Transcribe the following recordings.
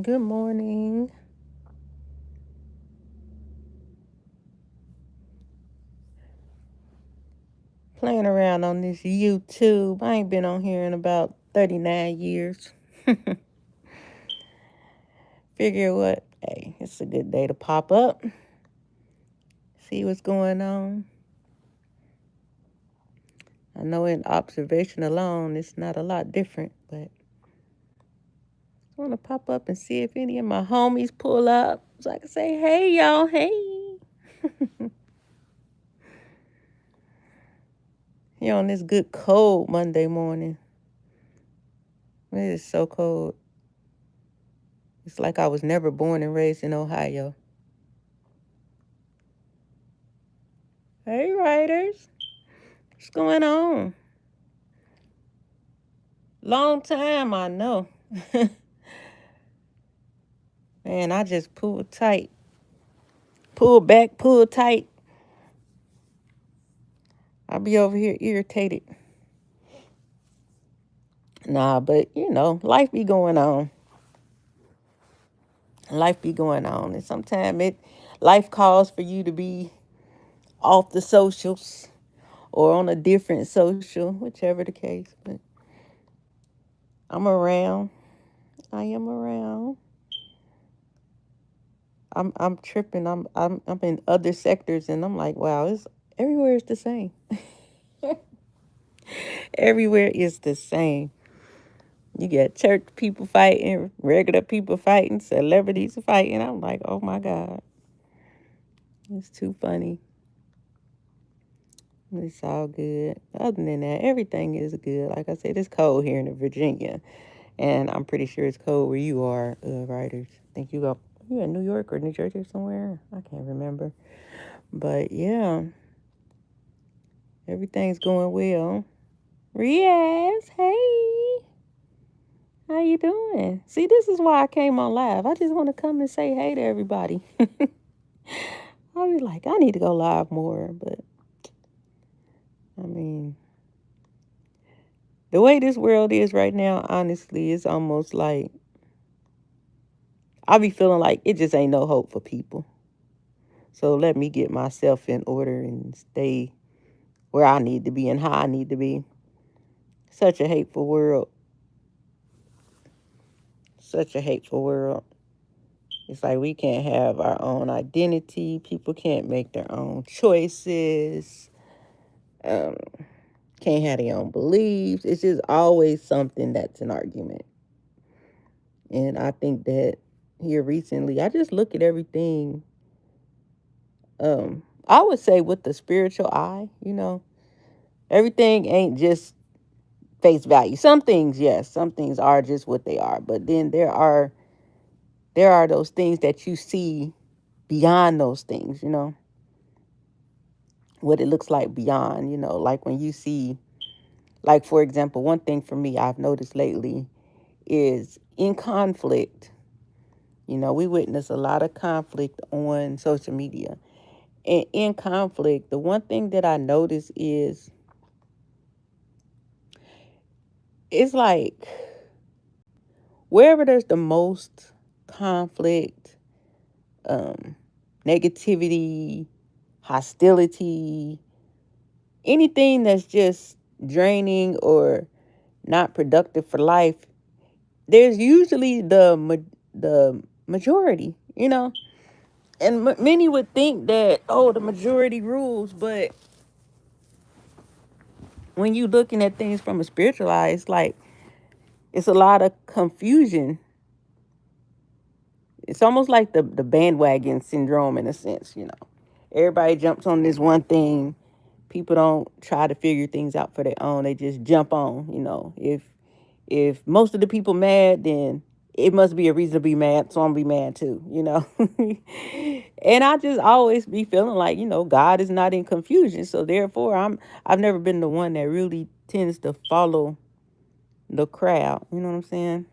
Good morning. Playing around on this YouTube. I ain't been on here in about 39 years. Figure what? Hey, it's a good day to pop up, see what's going on. I know in observation alone, it's not a lot different, but I want to pop up and see if any of my homies pull up so I can say, hey, y'all, hey. Here on this good cold Monday morning. It is so cold. It's like I was never born and raised in Ohio. Hey, writers. What's going on? Long time, I know. Man, I just pulled tight. Pull back, pull tight. I'll be over here irritated. Nah, but life be going on. Life be going on. And sometimes life calls for you to be off the socials or on a different social, whichever the case. But I'm around. I am around. I'm tripping. I'm in other sectors and I'm like, wow, it's everywhere is the same. Everywhere is the same. You got church people fighting, regular people fighting, celebrities fighting. I'm like, oh my God. It's too funny. It's all good. Other than that, everything is good. Like I said, it's cold here in Virginia. And I'm pretty sure it's cold where you are, writers. I think you in New York or New Jersey or somewhere. I can't remember. But yeah, everything's going well. Riaz, hey. How you doing? See, this is why I came on live. I just want to come and say hey to everybody. I was like, I need to go live more, but I mean, the way this world is right now, honestly, it's almost like I be feeling like it just ain't no hope for people. So let me get myself in order and stay where I need to be and how I need to be. Such a hateful world. Such a hateful world. It's like we can't have our own identity. People can't make their own choices. Um, can't have their own beliefs. It's just always something that's an argument. And I think that here recently, I just look at everything. I would say with the spiritual eye. Everything ain't just face value. Some things, yes, some things are just what they are. But then there are those things that you see beyond those things. What it looks like beyond, like when you see, like, for example, one thing for me I've noticed lately is in conflict. We witness a lot of conflict on social media. And in conflict, the one thing that I notice is it's like wherever there's the most conflict, um, negativity, hostility, anything that's just draining or not productive for life, there's usually the majority. And many would think that, oh, the majority rules, but when you looking at things from a spiritual eye, it's like it's a lot of confusion. It's almost like the bandwagon syndrome in a sense. Everybody jumps on this one thing. People don't try to figure things out for their own. They just jump on. If most of the people mad, then it must be a reason to be mad, so I'm gonna be mad too. And I just always be feeling like, God is not in confusion. So therefore I've never been the one that really tends to follow the crowd. You know what I'm saying?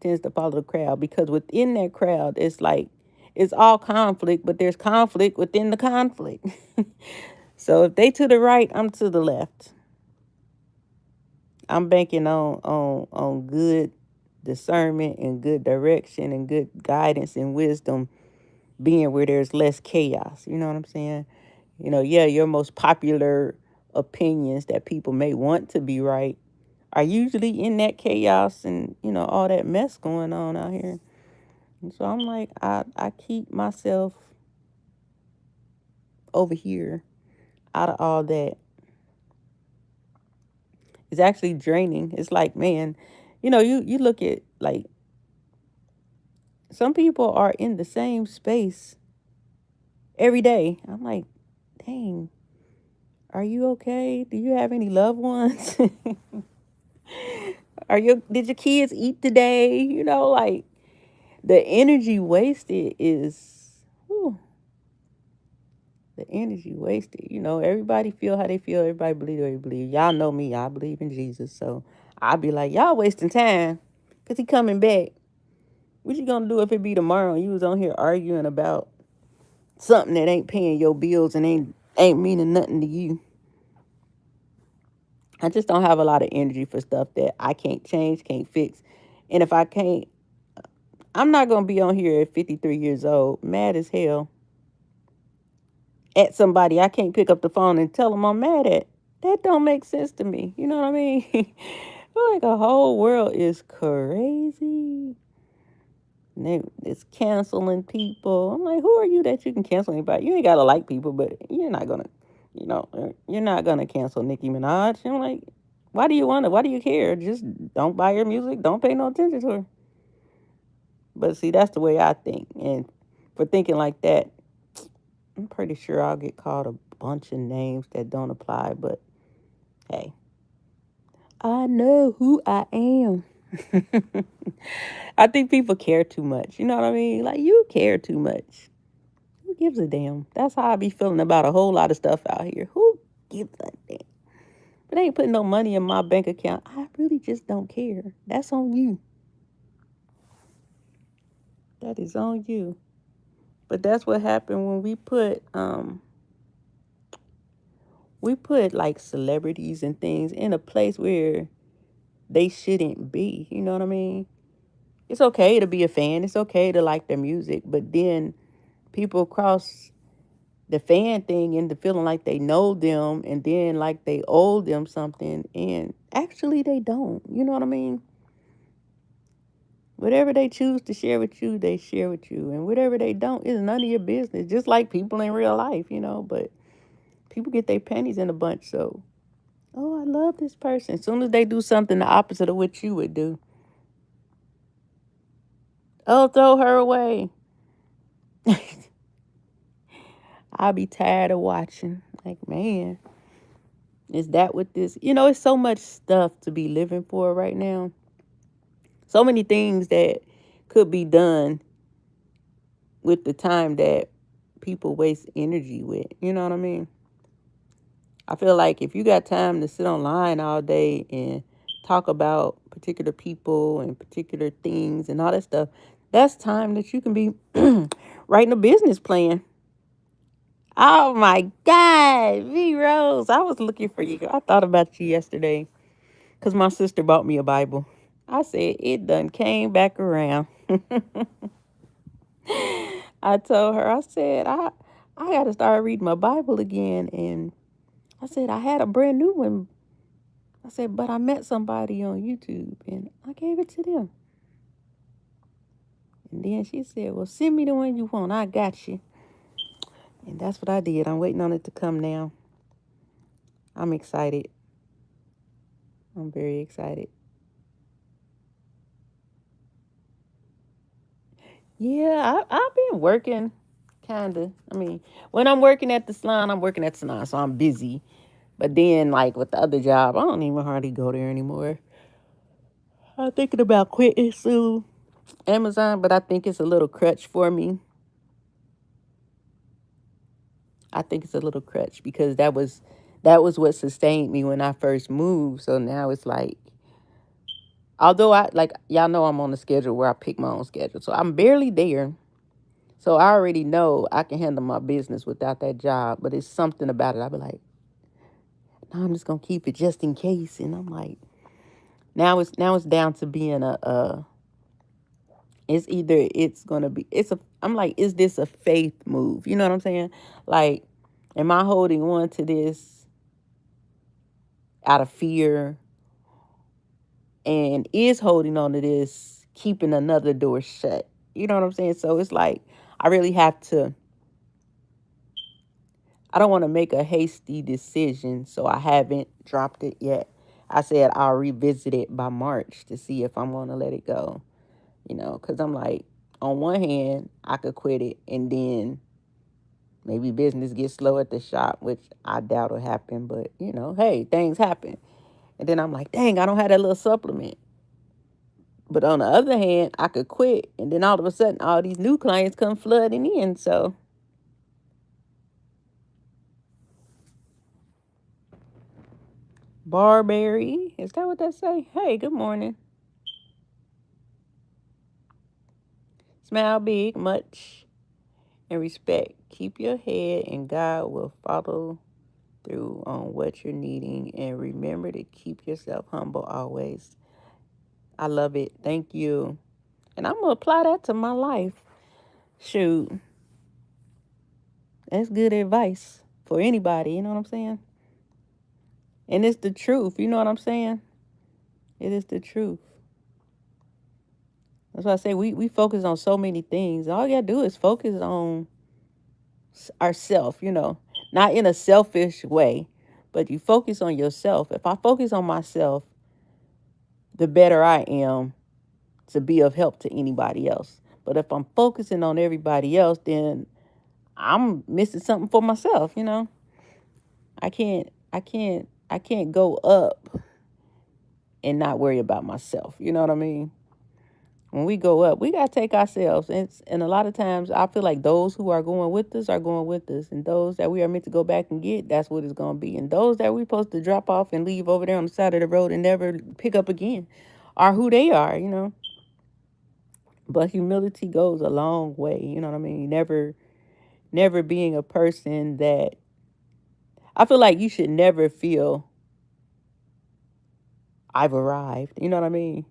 Tends to follow the crowd because within that crowd it's like it's all conflict, but there's conflict within the conflict. So if they to the right, I'm to the left. I'm banking on good discernment and good direction and good guidance and wisdom being where there's less chaos. You know what I'm saying? Yeah, your most popular opinions that people may want to be right are usually in that chaos and, all that mess going on out here. And so I'm like, I keep myself over here out of all that. It's actually draining. It's like, man, you look at like some people are in the same space every day. I'm like, dang, are you okay? Do you have any loved ones? Did your kids eat today? Like the energy wasted is whew, the energy wasted. Everybody feel how they feel, everybody believe what they believe. Y'all know me, I believe in Jesus. So I'll be like, y'all wasting time. Cause he coming back. What you gonna do if it be tomorrow and you was on here arguing about something that ain't paying your bills and ain't meaning nothing to you? I just don't have a lot of energy for stuff that I can't change, can't fix. And if I can't, I'm not going to be on here at 53 years old, mad as hell at somebody I can't pick up the phone and tell them I'm mad at. That don't make sense to me. You know what I mean? Like the whole world is crazy. It's canceling people. I'm like, who are you that you can cancel anybody? You ain't got to like people, but you're not going to cancel Nicki Minaj. I'm like, why do you want to? Why do you care? Just don't buy her music. Don't pay no attention to her. But see, that's the way I think. And for thinking like that, I'm pretty sure I'll get called a bunch of names that don't apply. But hey, I know who I am. I think people care too much. You know what I mean? Like, you care too much. Who gives a damn? That's how I be feeling about a whole lot of stuff out here. Who gives a damn? But they ain't putting no money in my bank account. I really just don't care. That's on you. That is on you. But that's what happened when we put like celebrities and things in a place where they shouldn't be. You know what I mean? It's okay to be a fan. It's okay to like their music, but then people cross the fan thing into feeling like they know them and then like they owe them something, and actually they don't. You know what I mean? Whatever they choose to share with you, they share with you. And whatever they don't is none of your business. Just like people in real life. But people get their panties in a bunch. So, oh, I love this person. As soon as they do something the opposite of what you would do, oh, throw her away. I'll be tired of watching. Like, man, is that what this? It's so much stuff to be living for right now. So many things that could be done with the time that people waste energy with. You know what I mean? I feel like if you got time to sit online all day and talk about particular people and particular things and all that stuff, that's time that you can be writing a business plan. Oh my God, V Rose, I was looking for you. I thought about you yesterday because my sister bought me a Bible. I said, it done came back around. I told her, I said, I got to start reading my Bible again. And I said, I had a brand new one. I said, but I met somebody on YouTube and I gave it to them. And then she said, well, send me the one you want. I got you. And that's what I did. I'm waiting on it to come now. I'm excited. I'm very excited. Yeah, I've been working, kind of. I mean, when I'm working at the salon, I'm working at the salon, so I'm busy. But then, like, with the other job, I don't even hardly go there anymore. I'm thinking about quitting soon. Amazon, but I think it's a little crutch for me. I think it's a little crutch because that was what sustained me when I first moved. So now it's like, although I like y'all know I'm on the schedule where I pick my own schedule. So I'm barely there. So I already know I can handle my business without that job, but it's something about it. I'll be like, no, I'm just gonna keep it just in case. And I'm like, now it's down to being a It's either it's gonna be it's a I'm like, is this a faith move? You know what I'm saying? Like, am I holding on to this out of fear, and is holding on to this keeping another door shut? You know what I'm saying? So it's like I really have to I don't want to make a hasty decision, so I haven't dropped it yet. I said I'll revisit it by March to see if I'm going to let it go, because I'm like, on one hand, I could quit it and then maybe business gets slow at the shop, which I doubt will happen, but, hey, things happen. And then I'm like, dang, I don't have that little supplement. But on the other hand, I could quit, and then all of a sudden, all these new clients come flooding in, so Barberry. Is that what that say? Hey, good morning. Smile big, much, and respect. Keep your head, and God will follow through on what you're needing. And remember to keep yourself humble always. I love it. Thank you. And I'm going to apply that to my life. Shoot, that's good advice for anybody. You know what I'm saying? And it's the truth. You know what I'm saying? It is the truth. That's why I say we focus on so many things. All you got to do is focus on ourself, not in a selfish way, but you focus on yourself. If I focus on myself, the better I am to be of help to anybody else. But if I'm focusing on everybody else, then I'm missing something for myself. I can't go up and not worry about myself. You know what I mean? When we go up, we gotta take ourselves. And a lot of times I feel like those who are going with us are going with us. And those that we are meant to go back and get, that's what it's gonna be. And those that we're supposed to drop off and leave over there on the side of the road and never pick up again are who they are. But humility goes a long way, you know what I mean? Never being a person that I feel like you should never feel I've arrived. You know what I mean?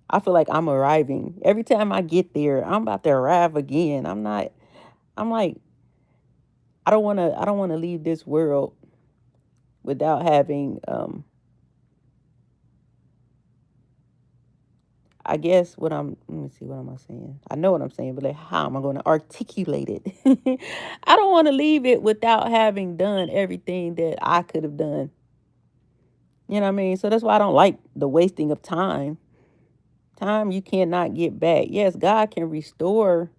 I feel like I'm arriving. Every time I get there, I'm about to arrive again. I'm like, I don't wanna leave this world without having I guess let me see, what am I saying? I know what I'm saying, but like how am I gonna articulate it? I don't wanna leave it without having done everything that I could have done. You know what I mean? So that's why I don't like the wasting of time. Time you cannot get back. Yes, God can restore,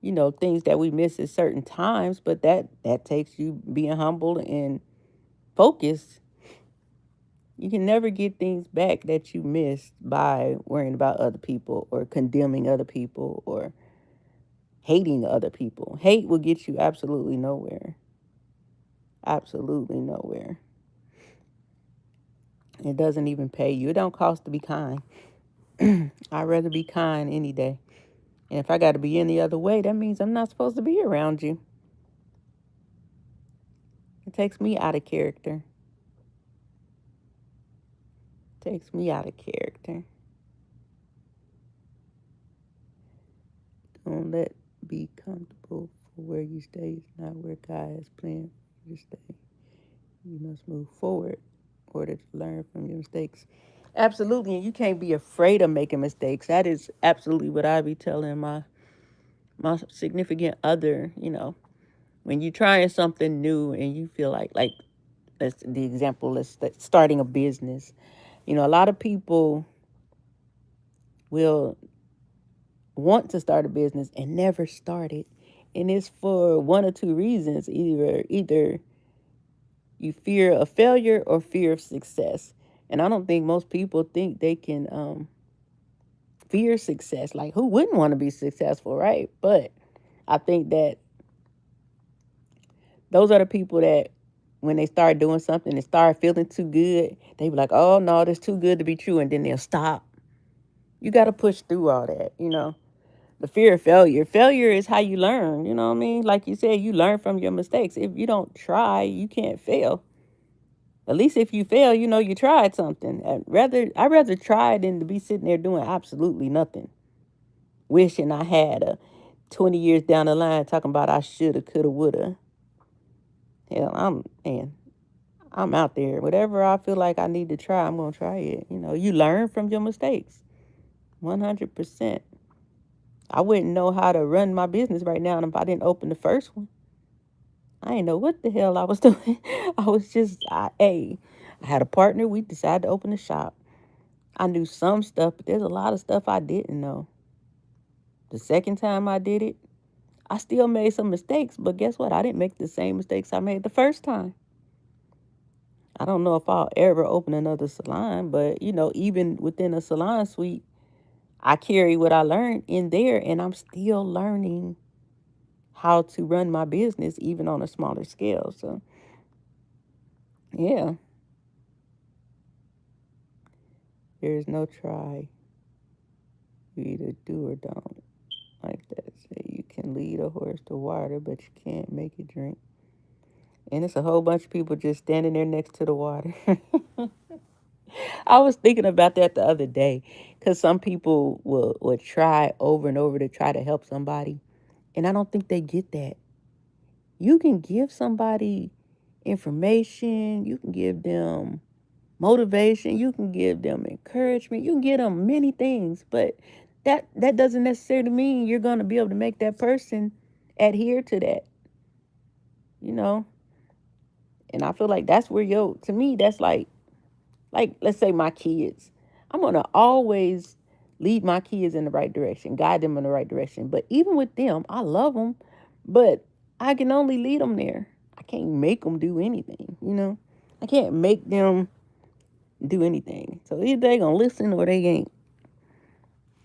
things that we miss at certain times, but that takes you being humble and focused. You can never get things back that you missed by worrying about other people or condemning other people or hating other people. Hate will get you absolutely nowhere. Absolutely nowhere. It doesn't even pay you. It don't cost to be kind. I'd rather be kind any day. And if I got to be any other way, that means I'm not supposed to be around you. It takes me out of character. Takes me out of character. Don't let be comfortable for where you stay is not where God has planned for you to stay. You must move forward in order to learn from your mistakes. Absolutely, and you can't be afraid of making mistakes. That is absolutely what I be telling my significant other. When you're trying something new and you feel like that's the example. Starting a business. A lot of people will want to start a business and never start it, and it's for one or two reasons. Either you fear of failure or fear of success. And I don't think most people think they can fear success. Like, who wouldn't want to be successful, right? But I think that those are the people that when they start doing something and start feeling too good, they be like, oh no, that's too good to be true. And then they'll stop. You got to push through all that. The fear of failure. Failure is how you learn. You know what I mean? Like you said, you learn from your mistakes. If you don't try, you can't fail. At least if you fail, you tried something. I'd rather try than to be sitting there doing absolutely nothing. wishing I had a 20 years down the line talking about I shoulda, coulda, woulda. Hell, I'm out there. Whatever I feel like I need to try, I'm gonna try it. You learn from your mistakes. 100%. I wouldn't know how to run my business right now if I didn't open the first one. I didn't know what the hell I was doing. I was just, I had a partner. We decided to open a shop. I knew some stuff, but there's a lot of stuff I didn't know. The second time I did it, I still made some mistakes, but guess what? I didn't make the same mistakes I made the first time. I don't know if I'll ever open another salon, but even within a salon suite, I carry what I learned in there, and I'm still learning how to run my business even on a smaller scale. So, yeah, there's no try. You either do or don't. Like that. Say you can lead a horse to water, but you can't make it drink. And it's a whole bunch of people just standing there next to the water. I was thinking about that the other day because some people will try over and over to try to help somebody. And I don't think they get that. You can give somebody information, you can give them motivation, you can give them encouragement, you can give them many things, but that doesn't necessarily mean you're going to be able to make that person adhere to that, you know? And I feel like that's where to me that's like let's say my kids. I'm going to always lead my kids in the right direction, guide them in the right direction. But even with them, I love them, but I can only lead them there. I can't make them do anything. I can't make them do anything. So either they going to listen or they ain't.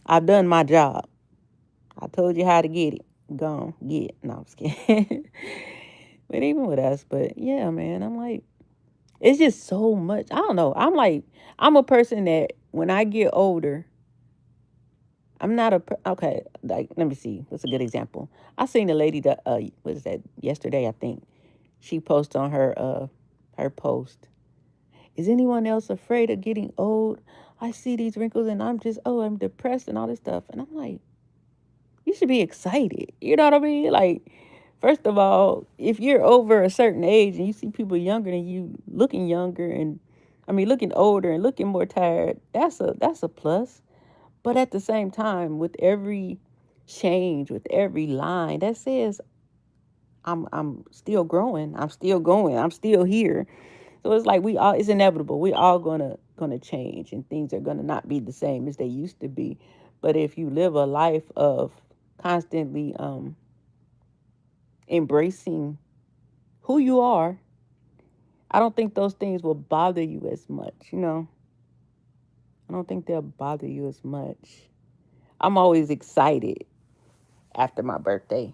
I've done my job. I told you how to get it. Go on, get it. No, I'm just kidding. But even with us, but yeah, man, I'm like, it's just so much. I don't know. I'm a person that when I get older, I'm not okay. Like, let me see. What's a good example? I seen a lady that what is that? Yesterday, I think she posted on her post. Is anyone else afraid of getting old? I see these wrinkles and I'm depressed and all this stuff. And I'm like, you should be excited. You know what I mean? Like, first of all, if you're over a certain age and you see people younger than you looking younger and looking older and looking more tired, that's a plus. But at the same time, with every change, with every line, that says I'm still growing, I'm still going, I'm still here. So it's like it's inevitable. We all gonna change and things are gonna not be the same as they used to be. But if you live a life of constantly embracing who you are, I don't think those things will bother you as much. I don't think they'll bother you as much. I'm always excited after my birthday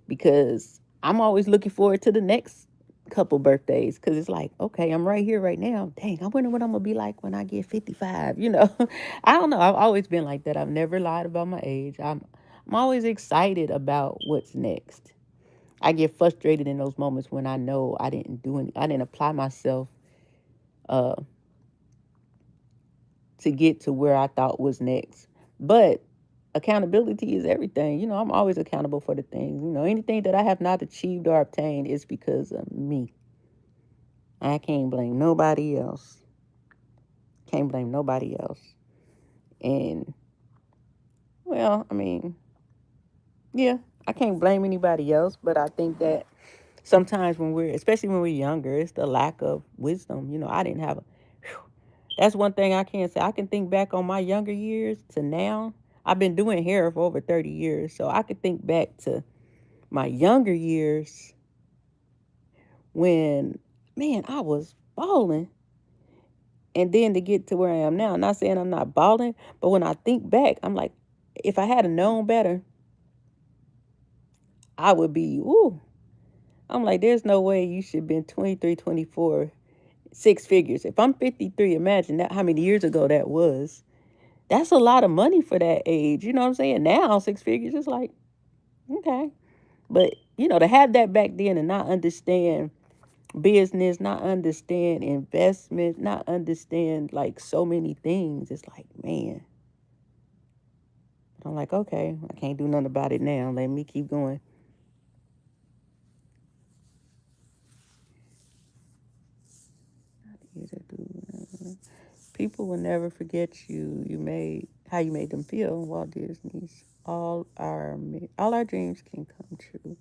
because I'm always looking forward to the next couple birthdays because it's like, okay, I'm right here right now. Dang, I wonder what I'm going to be like when I get 55. I don't know. I've always been like that. I've never lied about my age. I'm always excited about what's next. I get frustrated in those moments when I know I didn't apply myself uh, to get to where I thought was next. But accountability is everything. I'm always accountable for the things. Anything that I have not achieved or obtained is because of me. I can't blame nobody else. Can't blame nobody else. And, well, yeah, I can't blame anybody else, but I think that sometimes especially when we're younger, it's the lack of wisdom. I didn't have that's one thing I can say. I can think back on my younger years to now. I've been doing hair for over 30 years, so I could think back to my younger years when, man, I was balling. And then to get to where I am now, I'm not saying I'm not balling, but when I think back, I'm like, if I had known better, I would be, ooh. I'm like, there's no way you should have been 23, 24, six figures. If I'm 53, imagine that how many years ago that was. That's a lot of money for that age. You know what I'm saying? Now, six figures is like, okay. But, to have that back then and not understand business, not understand investment, not understand like so many things, it's like, man, I'm like, okay, I can't do nothing about it now. Let me keep going. People will never forget you. You made how you made them feel. Walt Disney's all our dreams can come true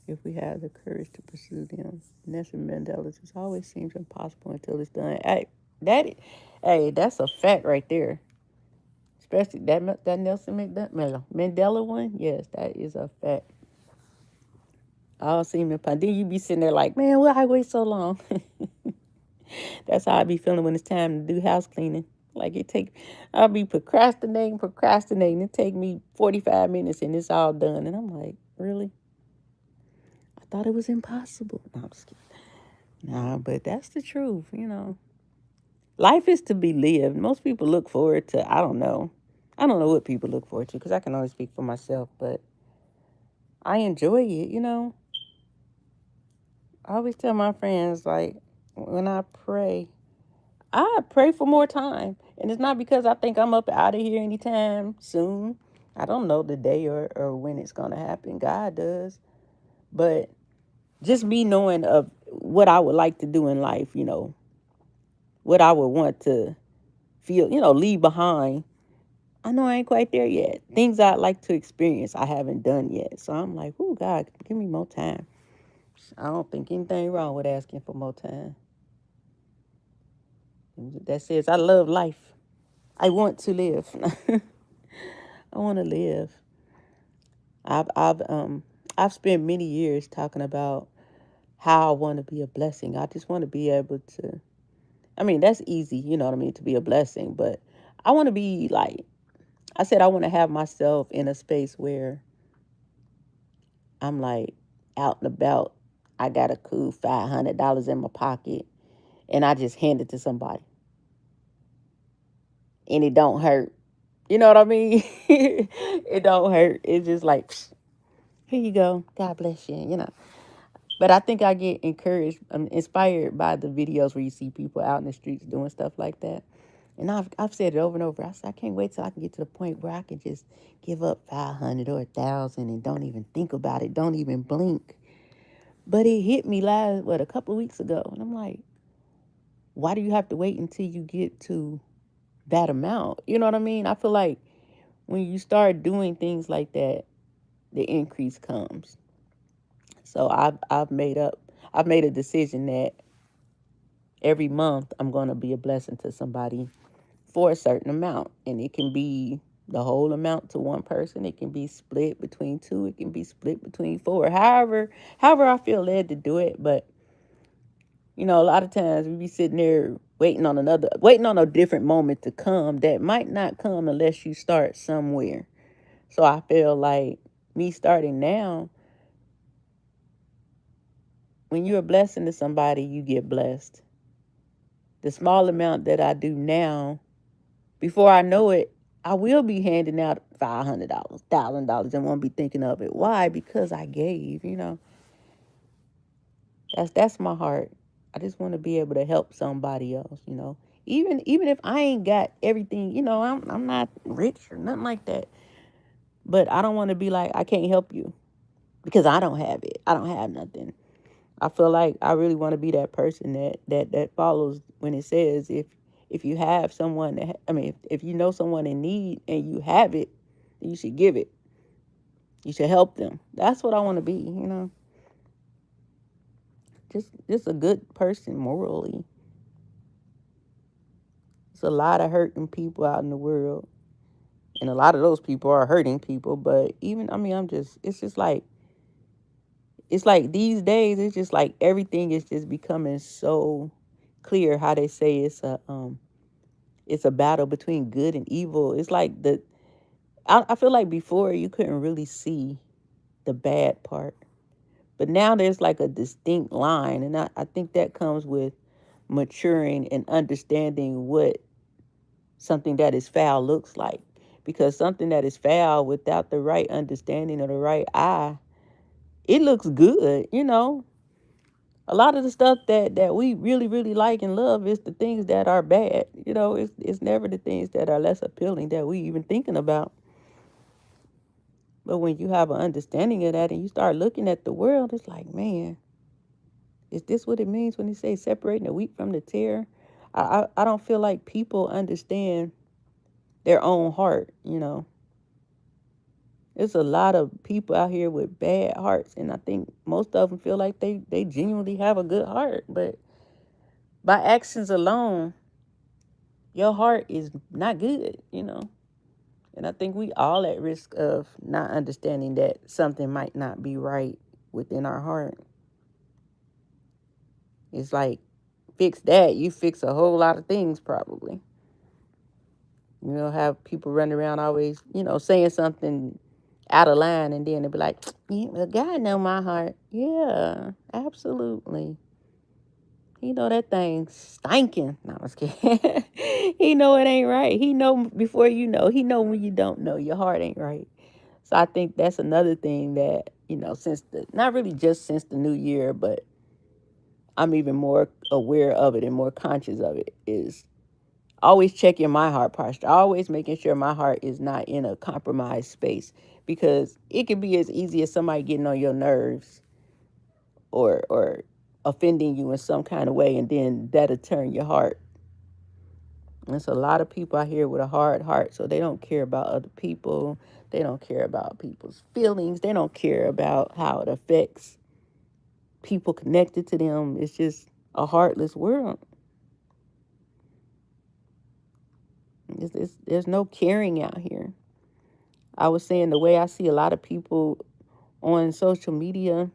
if we have the courage to pursue them. Nelson Mandela just always seems impossible until it's done. That, hey, that's a fact right there. Especially that Mandela one. Yes, that is a fact. All seem impossible. Then you be sitting there like, man, why I wait so long? That's how I be feeling when it's time to do house cleaning. Like I'll be procrastinating. It take me 45 minutes and it's all done. And I'm like, really? I thought it was impossible. No, I'm just kidding. Nah, but that's the truth. Life is to be lived. Most people look forward to, I don't know. I don't know what people look forward to because I can only speak for myself, but I enjoy it. I always tell my friends, like, when I pray for more time. And it's not because I think I'm up out of here anytime soon. I don't know the day or when it's going to happen. God does. But just me knowing of what I would like to do in life, what I would want to feel, leave behind. I know I ain't quite there yet. Things I'd like to experience, I haven't done yet. So I'm like, oh, God, give me more time. I don't think anything wrong with asking for more time. That says I love life. I want to live. I want to live. I've I've um I've spent many years talking about how I want to be a blessing. I just want to be able to. I mean, that's easy, you know what I mean, to be a blessing. But I want to be like I said. I want to have myself in a space where I'm like out and about. I got a cool $500 in my pocket, and I just hand it to somebody, and it don't hurt. You know what I mean? It don't hurt. It's just like, psh, here you go. God bless you. But I think I get encouraged, inspired by the videos where you see people out in the streets doing stuff like that. And I've said it over and over. I said I can't wait till I can get to the point where I can just give up 500 or 1,000 and don't even think about it, don't even blink. But it hit me a couple of weeks ago, and I'm like, why do you have to wait until you get to that amount? You know what I mean? I feel like when you start doing things like that, the increase comes. So I've made a decision that every month I'm going to be a blessing to somebody for a certain amount, and it can be the whole amount to one person. It can be split between two. It can be split between four. However I feel led to do it. But a lot of times we be sitting there waiting on a different moment to come that might not come unless you start somewhere. So I feel like me starting now, when you're a blessing to somebody, you get blessed. The small amount that I do now, before I know it, I will be handing out $500, $1,000, and won't be thinking of it. Why? Because I gave. That's my heart. I just want to be able to help somebody else. Even if I ain't got everything, I'm not rich or nothing like that. But I don't want to be like I can't help you because I don't have it. I don't have nothing. I feel like I really want to be that person that follows when it says if you have someone if you know someone in need and you have it, then you should give it. You should help them. That's what I want to be. Just a good person morally. There's a lot of hurting people out in the world, and a lot of those people are hurting people. But even it's like these days it's just like everything is just becoming so clear. How they say it's a battle between good and evil. It's like I feel like before you couldn't really see the bad part, but now there's like a distinct line, and I think that comes with maturing and understanding what something that is foul looks like. Because something that is foul without the right understanding or the right eye, it looks good. A lot of the stuff that we really, really like and love is the things that are bad. It's never the things that are less appealing that we even thinking about. But when you have an understanding of that and you start looking at the world, it's like, man, is this what it means when they say separating the wheat from the tare? I don't feel like people understand their own heart, you know. There's a lot of people out here with bad hearts, and I think most of them feel like they genuinely have a good heart, but by actions alone, your heart is not good, you know. And I think we all at risk of not understanding that something might not be right within our heart. It's like fix that, you fix a whole lot of things probably. You know, have people running around always, saying something out of line, and then they'll be like, yeah, well, God know my heart. Yeah, absolutely. He know that thing stinking. No, I was kidding. He know it ain't right. He know before you know. He know when you don't know. Your heart ain't right. So I think that's another thing that, since not really just since the new year, but I'm even more aware of it and more conscious of it, is always checking my heart posture, always making sure my heart is not in a compromised space, because it can be as easy as somebody getting on your nerves or offending you in some kind of way, and then that'll turn your heart. There's a lot of people out here with a hard heart, so they don't care about other people. They don't care about people's feelings. They don't care about how it affects people connected to them. It's just a heartless world. There's no caring out here. I was saying the way I see a lot of people on social media,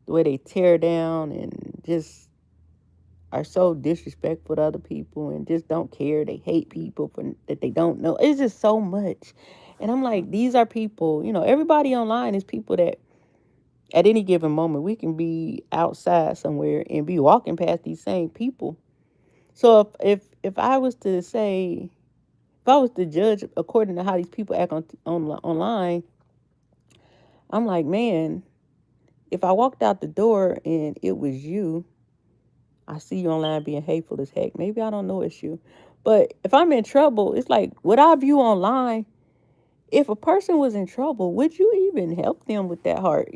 the way they tear down and just are so disrespectful to other people and just don't care. They hate people for that they don't know. It's just so much. And I'm like, these are people, everybody online is people that at any given moment we can be outside somewhere and be walking past these same people. So if I was to say, if I was to judge according to how these people act online, I'm like, man, if I walked out the door and it was you, I see you online being hateful as heck. Maybe I don't know it's you. But if I'm in trouble, it's like what I view online, if a person was in trouble, would you even help them with that heart?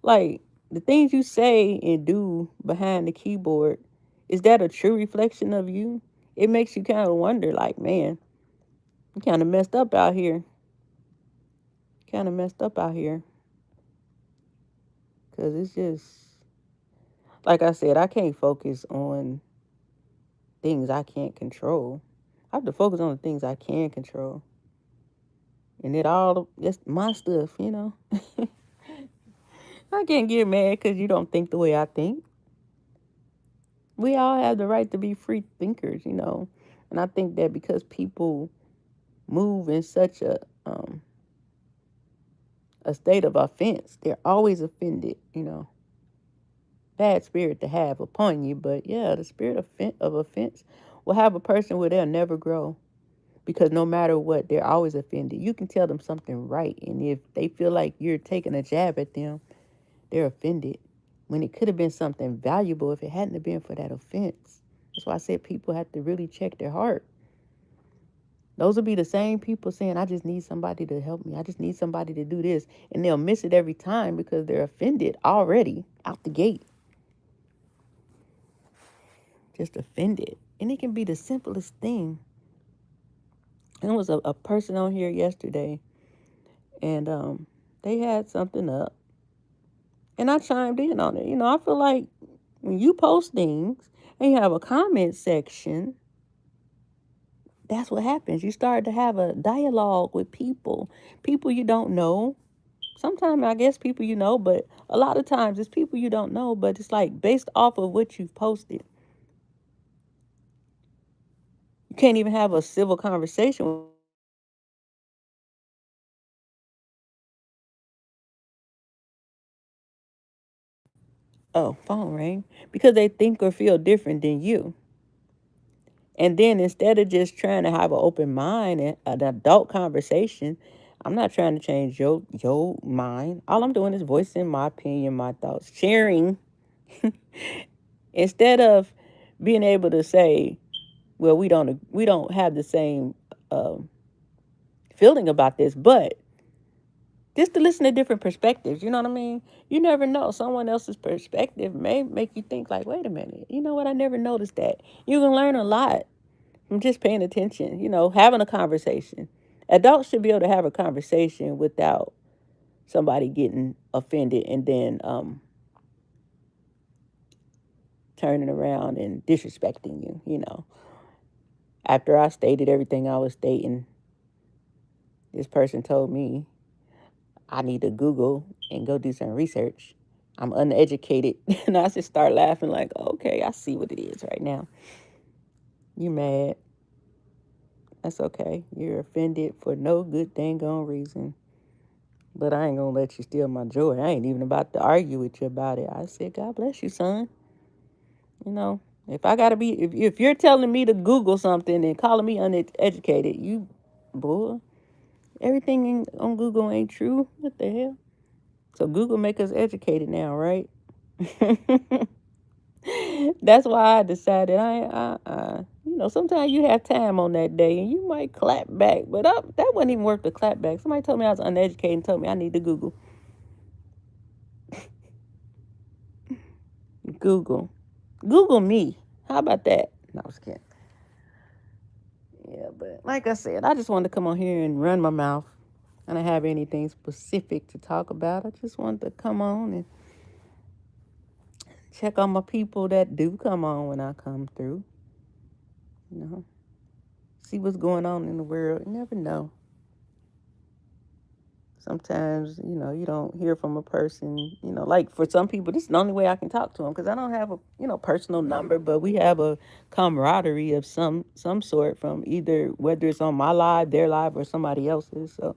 Like the things you say and do behind the keyboard, is that a true reflection of you? It makes you kind of wonder, like, man, you kind of messed up out here. Kind of messed up out here. Because it's just, like I said, I can't focus on things I can't control. I have to focus on the things I can control. And that's my stuff. I can't get mad because you don't think the way I think. We all have the right to be free thinkers. And I think that because people move in such a state of offense, they're always offended. Bad spirit to have upon you. But yeah, the spirit of offense will have a person where they'll never grow. Because no matter what, they're always offended. You can tell them something right, and if they feel like you're taking a jab at them, they're offended. When it could have been something valuable if it hadn't have been for that offense. That's why I said people have to really check their heart. Those will be the same people saying, I just need somebody to help me. I just need somebody to do this. And they'll miss it every time because they're offended already out the gate. Just offended. And it can be the simplest thing. And there was a person on here yesterday, and they had something up, and I chimed in on it. I feel like when you post things and you have a comment section, that's what happens. You start to have a dialogue with people you don't know. Sometimes I guess people you know, but a lot of times it's people you don't know, but it's like based off of what you've posted. You can't even have a civil conversation. Oh, phone rang. Because they think or feel different than you. And then instead of just trying to have an open mind and an adult conversation, I'm not trying to change your mind. All I'm doing is voicing my opinion, my thoughts, sharing. Instead of being able to say, well, we don't have the same feeling about this, but just to listen to different perspectives. You know what I mean? You never know. Someone else's perspective may make you think like, wait a minute, you know what? I never noticed that. You can learn a lot from just paying attention, having a conversation. Adults should be able to have a conversation without somebody getting offended and then turning around and disrespecting you. After I stated everything I was stating, this person told me I need to Google and go do some research. I'm uneducated. And I just start laughing like, okay, I see what it is right now. You mad. That's okay. You're offended for no good dang on reason. But I ain't gonna let you steal my joy. I ain't even about to argue with you about it. I said, God bless you, son. You know, if I gotta be, if you're telling me to Google something and calling me uneducated, you, boy, everything on Google ain't true. What the hell? So Google make us educated now, right? That's why I decided sometimes you have time on that day and you might clap back, but that wasn't even worth the clap back. Somebody told me I was uneducated and told me I need to Google. Google me. How about that? No, I was kidding. Yeah, but like I said, I just wanted to come on here and run my mouth. I don't have anything specific to talk about. I just wanted to come on and check on my people that do come on when I come through. See what's going on in the world. You never know. Sometimes, you don't hear from a person, like for some people, this is the only way I can talk to them because I don't have a, personal number, but we have a camaraderie of some sort from either whether it's on my live, their live, or somebody else's. So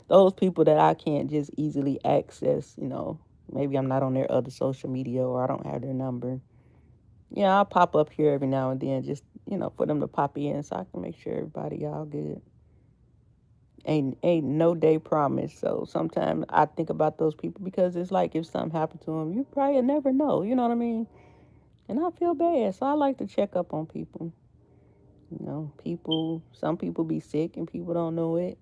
those people that I can't just easily access, maybe I'm not on their other social media or I don't have their number. Yeah, I'll pop up here every now and then just, for them to pop in so I can make sure everybody all good. Ain't no day promised. So sometimes I think about those people because it's like if something happened to them, you probably never know. You know what I mean? And I feel bad, so I like to check up on people. Some people be sick and people don't know it.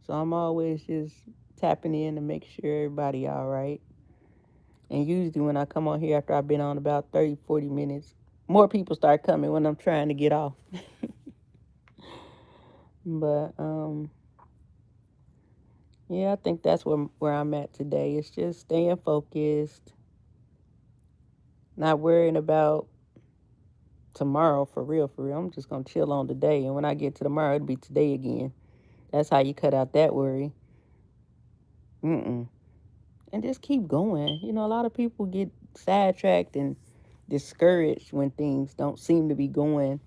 So I'm always just tapping in to make sure everybody all right. And usually when I come on here after I've been on about 30, 40 minutes, more people start coming when I'm trying to get off. But yeah, I think that's where I'm at today. It's just staying focused, not worrying about tomorrow for real, for real. I'm just gonna chill on today, and when I get to tomorrow, it'll be today again. That's how you cut out that worry. And just keep going. A lot of people get sidetracked and discouraged when things don't seem to be going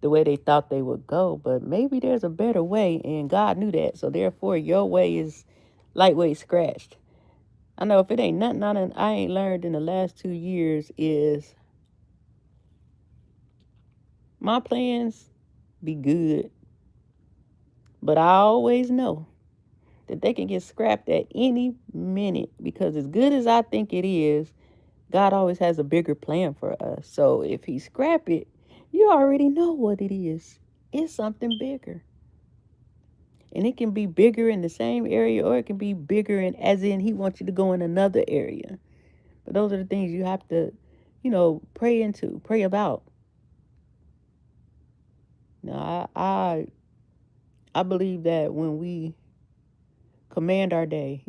the way they thought they would go. But maybe there's a better way, and God knew that. So therefore, your way is lightweight scratched. I know if it ain't nothing I ain't learned in the last 2 years is my plans be good, but I always know that they can get scrapped at any minute because as good as I think it is, God always has a bigger plan for us. So if he scrap it, you already know what it is. It's something bigger. And it can be bigger in the same area or it can be bigger in as in he wants you to go in another area. But those are the things you have to, pray about. Now, I believe that when we command our day,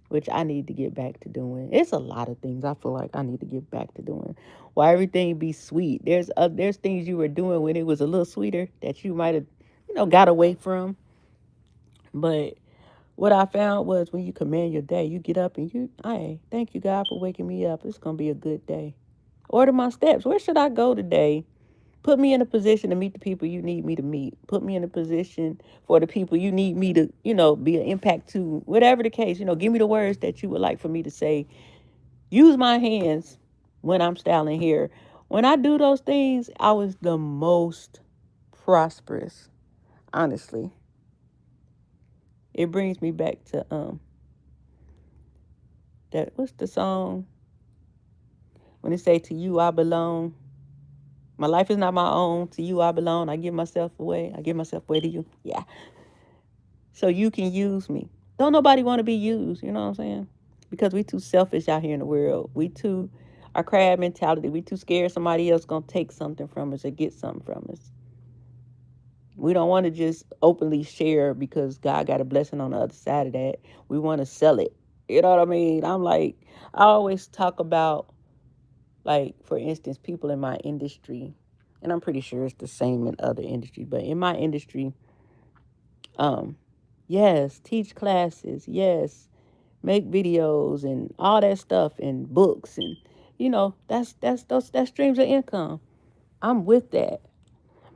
which I need to get back to doing. It's a lot of things I feel like I need to get back to doing. Why everything be sweet. There's things you were doing when it was a little sweeter that you might have, got away from. But what I found was when you command your day, you get up and hey, thank you God for waking me up. It's gonna be a good day. Order my steps. Where should I go today? Put me in a position to meet the people you need me to meet. Put me in a position for the people you need me to, be an impact to. Whatever the case, give me the words that you would like for me to say. Use my hands when I'm styling hair. When I do those things, I was the most prosperous, honestly. It brings me back to that what's the song? When they say to you I belong. My life is not my own. To you I belong. I give myself away. I give myself away to you. Yeah. So you can use me. Don't nobody want to be used, you know what I'm saying? Because we too selfish out here in the world. We too, our crab mentality, we too scared somebody else gonna take something from us or get something from us. We don't want to just openly share because God got a blessing on the other side of that. We want to sell it. You know what I mean? I'm like, I always talk about, like, for instance, people in my industry, and I'm pretty sure it's the same in other industries, but in my industry, um, yes, teach classes, yes, make videos and all that stuff and books and that's streams of income. I'm with that.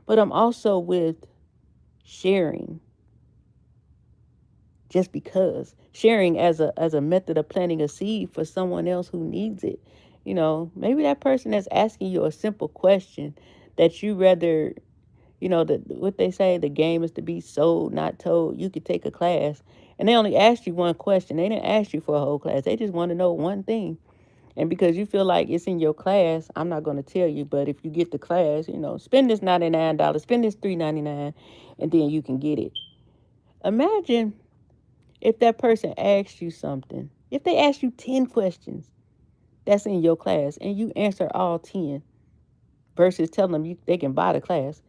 But I'm also with sharing just because. Sharing as a method of planting a seed for someone else who needs it. Maybe that person that's asking you a simple question that you rather, what they say, the game is to be sold, not told. You could take a class and they only asked you one question. They didn't ask you for a whole class. They just want to know one thing. And because you feel like it's in your class, I'm not going to tell you, but if you get the class, spend this $99, spend this $3.99, and then you can get it. Imagine if that person asks you something. If they ask you 10 questions that's in your class and you answer all 10 versus telling them they can buy the class.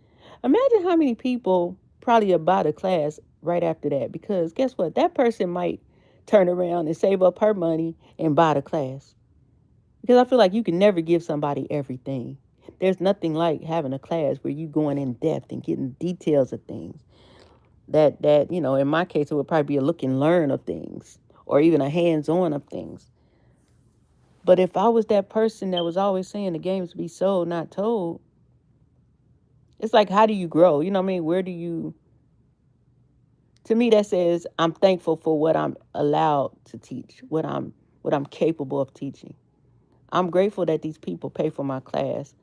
Imagine how many people probably buy the class right after that, because guess what? That person might turn around and save up her money and buy the class. Because I feel like you can never give somebody everything. There's nothing like having a class where you going in depth and getting details of things. That in my case, it would probably be a look and learn of things or even a hands-on of things. But if I was that person that was always saying the games be sold, not told, it's like, how do you grow? You know what I mean? Where do you, to me, that says I'm thankful for what I'm allowed to teach, what I'm capable of teaching. I'm grateful that these people pay for my class.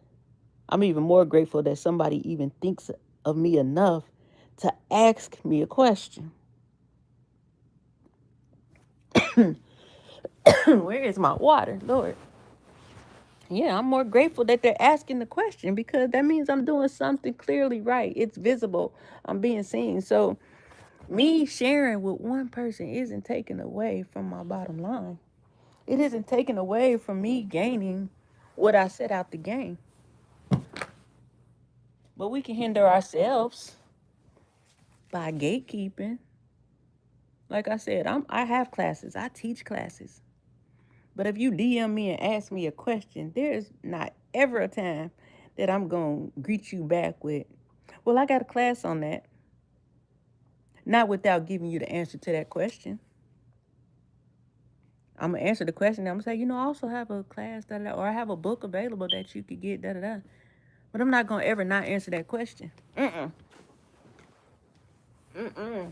I'm even more grateful that somebody even thinks of me enough to ask me a question. Where is my water, Lord? Yeah, I'm more grateful that they're asking the question because that means I'm doing something clearly right. It's visible. I'm being seen. So, me sharing with one person isn't taken away from my bottom line. It isn't taken away from me gaining what I set out to gain. But we can hinder ourselves by gatekeeping. Like I said, I have classes. I teach classes. But if you DM me and ask me a question, there's not ever a time that I'm going to greet you back with, well, I got a class on that. Not without giving you the answer to that question. I'm going to answer the question. I'm going to say, I also have a class, or I have a book available that you could get, da da da. But I'm not going to ever not answer that question. Mm-mm. Mm-mm.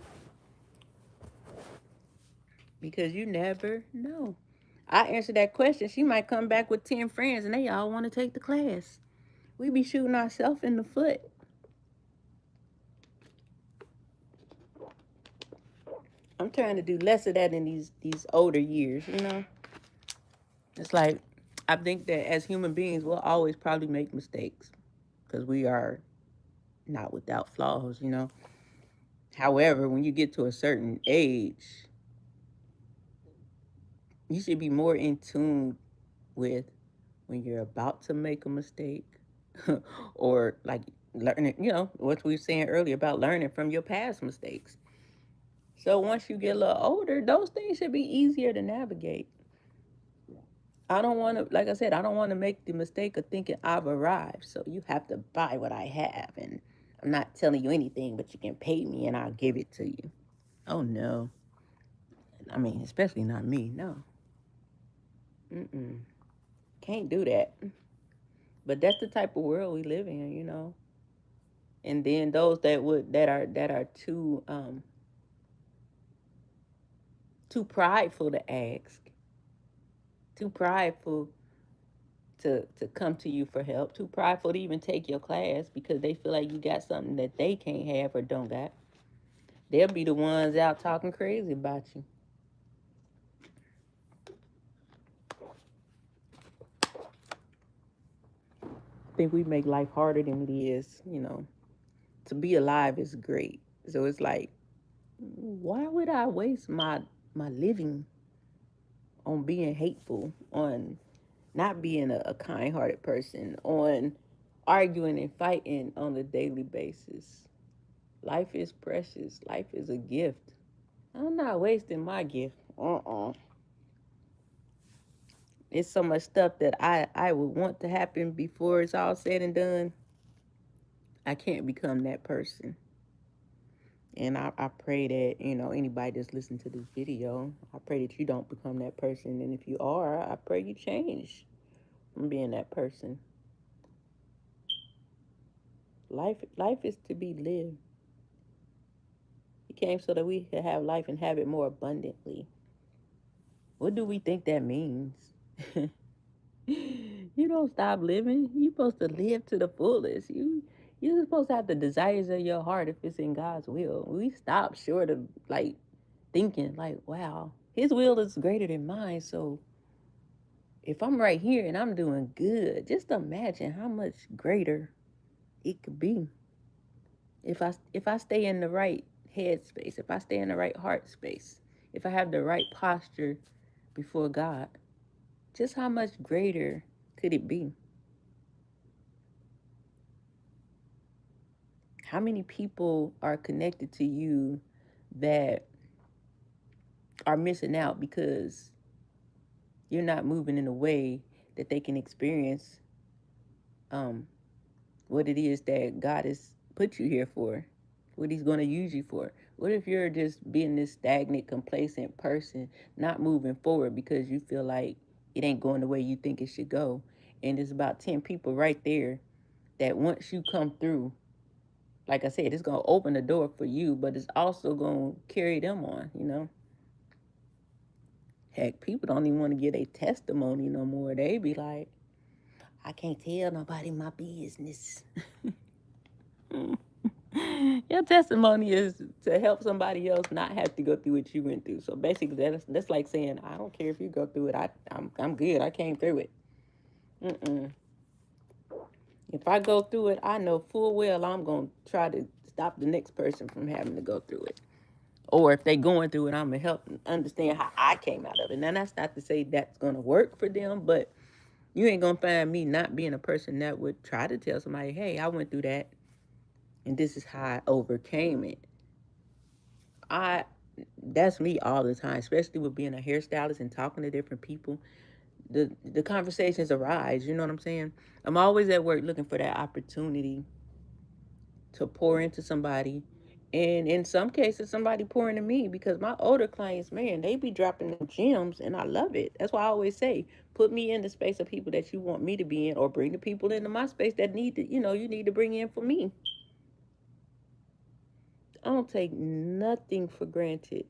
Because you never know. I answer that question, she might come back with 10 friends and they all want to take the class. We be shooting ourselves in the foot. I'm trying to do less of that in these older years. It's like, I think that as human beings, we'll always probably make mistakes because we are not without flaws. However, when you get to a certain age, you should be more in tune with when you're about to make a mistake or like learning, what we were saying earlier about learning from your past mistakes. So once you get a little older, those things should be easier to navigate. I don't want to, like I said, I don't want to make the mistake of thinking I've arrived. So you have to buy what I have. And I'm not telling you anything, but you can pay me and I'll give it to you. Oh, no. I mean, especially not me. No. Mm-mm. Can't do that. But that's the type of world we live in. And then those that are too prideful to ask, too prideful to come to you for help, too prideful to even take your class because they feel like you got something that they can't have or don't got. They'll be the ones out talking crazy about you. I think we make life harder than it is. To be alive is great. So it's like Why would I waste my living on being hateful, on not being a kind-hearted person, on arguing and fighting on a daily basis? Life is precious. Life is a gift. I'm not wasting my gift. It's so much stuff that I would want to happen before it's all said and done. I can't become that person. And I pray that, anybody that's listening to this video, I pray that you don't become that person. And if you are, I pray you change from being that person. Life is to be lived. He came so that we could have life and have it more abundantly. What do we think that means? You don't stop living. You're supposed to live to the fullest. You're supposed to have the desires of your heart if it's in God's will. We stop short of like thinking like, wow, his will is greater than mine. So if I'm right here and I'm doing good, just imagine how much greater it could be. If I stay in the right headspace, if I stay in the right heart space, if I have the right posture before God, just how much greater could it be? How many people are connected to you that are missing out because you're not moving in a way that they can experience um, what it is that God has put you here for, what He's going to use you for? What if you're just being this stagnant, complacent person, not moving forward because you feel like it ain't going the way you think it should go? And there's about 10 people right there that once you come through, like I said, it's going to open the door for you, but it's also going to carry them on. Heck, people don't even want to get a testimony no more. They be like, I can't tell nobody my business. Your testimony is to help somebody else not have to go through what you went through. So basically, that's like saying, I don't care if you go through it. I'm good. I came through it. Mm-mm. If I go through it, I know full well I'm gonna try to stop the next person from having to go through it. Or if they going through it, I'm gonna help them understand how I came out of it. Now that's not to say that's gonna work for them, but you ain't gonna find me not being a person that would try to tell somebody, hey, I went through that and this is how I overcame it. I That's me all the time, especially with being a hairstylist and talking to different people. The conversations arise, you know what I'm saying? I'm always at work looking for that opportunity to pour into somebody. And in some cases, somebody pouring to me because my older clients, man, they be dropping them gems and I love it. That's why I always say, put me in the space of people that you want me to be in, or bring the people into my space that you need to bring in for me. I don't take nothing for granted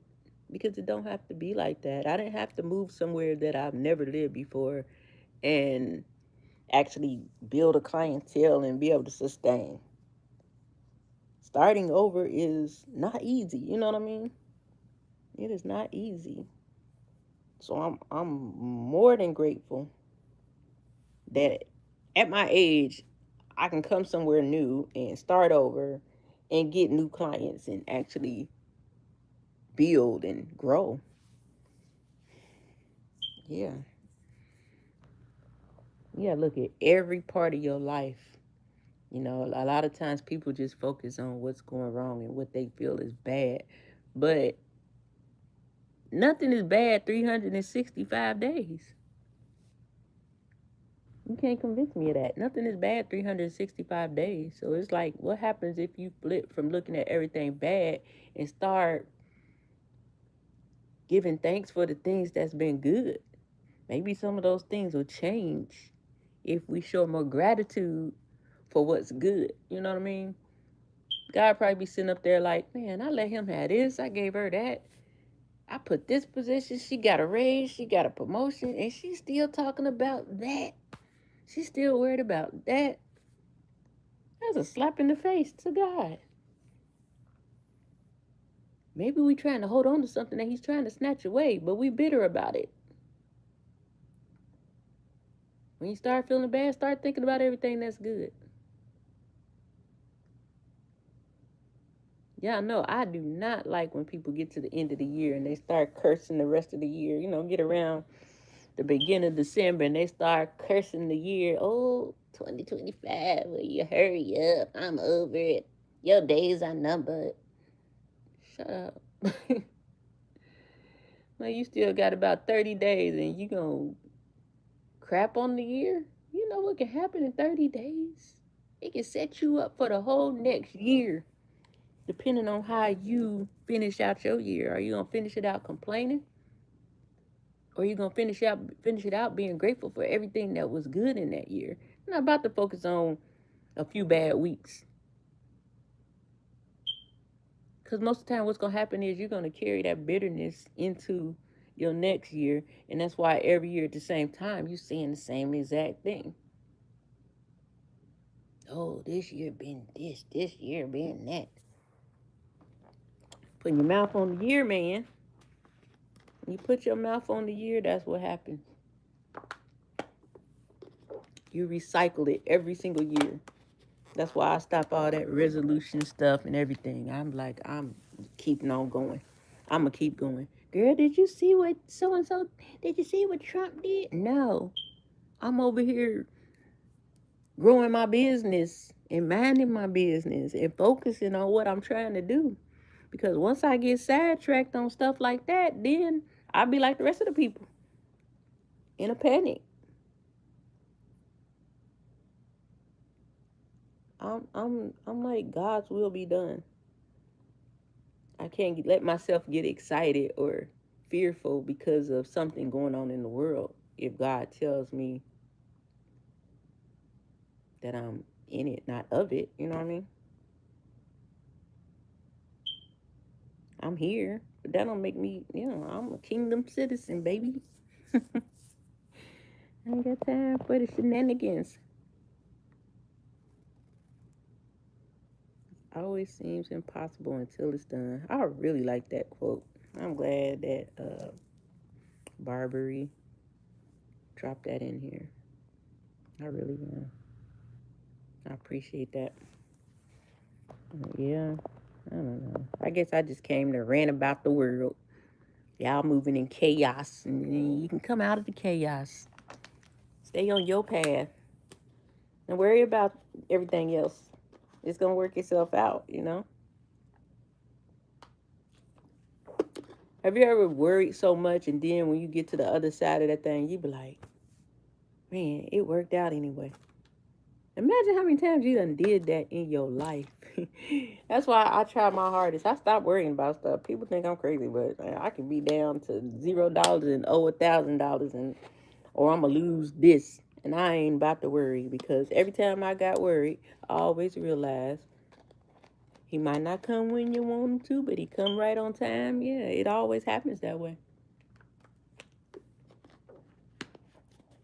because it don't have to be like that. I didn't have to move somewhere that I've never lived before and actually build a clientele and be able to sustain. Starting over is not easy, you know what I mean? It is not easy. So I'm more than grateful that at my age I can come somewhere new and start over and get new clients and actually build and grow. Yeah. You gotta look at every part of your life. A lot of times people just focus on what's going wrong and what they feel is bad. But nothing is bad 365 days. You can't convince me of that. Nothing is bad 365 days. So it's like, what happens if you flip from looking at everything bad and start giving thanks for the things that's been good? Maybe some of those things will change if we show more gratitude for what's good. You know what I mean? God probably be sitting up there like, man, I let him have this. I gave her that. I put this position. She got a raise. She got a promotion. And she's still talking about that. She's still worried about that. That's a slap in the face to God. Maybe we trying to hold on to something that he's trying to snatch away, but we bitter about it. When you start feeling bad, start thinking about everything that's good. Yeah, no, I do not like when people get to the end of the year and they start cursing the rest of the year. Get around the beginning of December and they start cursing the year. Oh, 2025, will you hurry up? I'm over it. Your days are numbered. Shut up. Like, you still got about 30 days and you gonna crap on the year? You know what can happen in 30 days? It can set you up for the whole next year, depending on how you finish out your year. Are you gonna finish it out complaining? Or are you gonna finish it out being grateful for everything that was good in that year? I'm not about to focus on a few bad weeks. Because most of the time what's gonna happen is you're gonna carry that bitterness into your next year. And that's why every year at the same time you're saying the same exact thing. Oh, this year been this year been that. Putting your mouth on the year, man. When you put your mouth on the year, that's what happens. You recycle it every single year. That's why I stop all that resolution stuff and everything. I'm keeping on going. I'm going to keep going. Girl, did you see what so and so, did you see what Trump did? No. I'm over here growing my business and minding my business and focusing on what I'm trying to do. Because once I get sidetracked on stuff like that, then I'll be like the rest of the people in a panic. I'm like, God's will be done. I can't let myself get excited or fearful because of something going on in the world. If God tells me that I'm in it, not of it, you know what I mean? I'm here, but that don't make me, I'm a kingdom citizen, baby. I ain't got time for the shenanigans. Always seems impossible until it's done. I really like that quote. I'm glad that Barbary dropped that in here. I really am. I appreciate that. Yeah, I don't know. I guess I just came to rant about the world. Y'all moving in chaos, and you can come out of the chaos. Stay on your path, and worry about everything else. It's gonna work itself out. Have you ever worried so much, and then when you get to the other side of that thing, you be like, "Man, it worked out anyway." Imagine how many times you done did that in your life. That's why I try my hardest. I stop worrying about stuff. People think I'm crazy, but man, I can be down to $0 and owe $1,000, or I'm gonna lose this, and I ain't about to worry because every time I got worried, I always realized he might not come when you want him to, but he come right on time. Yeah, it always happens that way.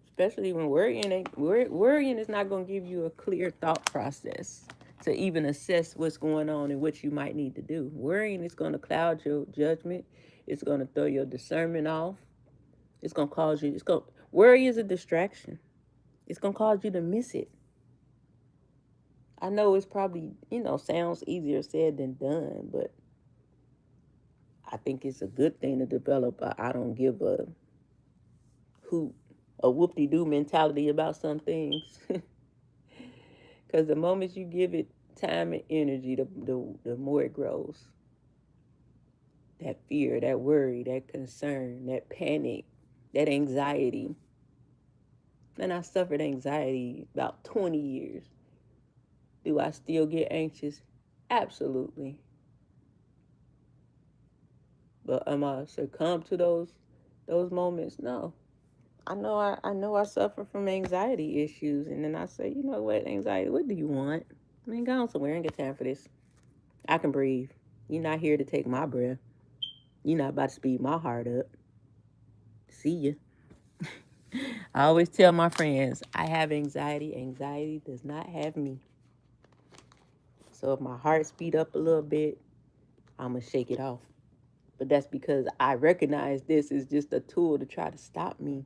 Especially when worrying is not going to give you a clear thought process to even assess what's going on and what you might need to do. Worrying is going to cloud your judgment. It's going to throw your discernment off. It's going to cause you. Worry is a distraction. It's going to cause you to miss it. I know it's probably sounds easier said than done, but I think it's a good thing to develop a I don't give a hoot, a whoop-de-doo mentality about some things. Because the moment you give it time and energy, the more it grows. That fear, that worry, that concern, that panic, that anxiety. And I suffered anxiety about 20 years. Do I still get anxious? Absolutely. But am I succumb to those moments? No. I know I suffer from anxiety issues, and then I say, you know what, anxiety, what do you want? I mean, go on somewhere. I ain't got time for this. I can breathe. You're not here to take my breath. You're not about to speed my heart up. See ya. I always tell my friends, I have anxiety. Anxiety does not have me. So if my heart speed up a little bit, I'm going to shake it off. But that's because I recognize this is just a tool to try to stop me.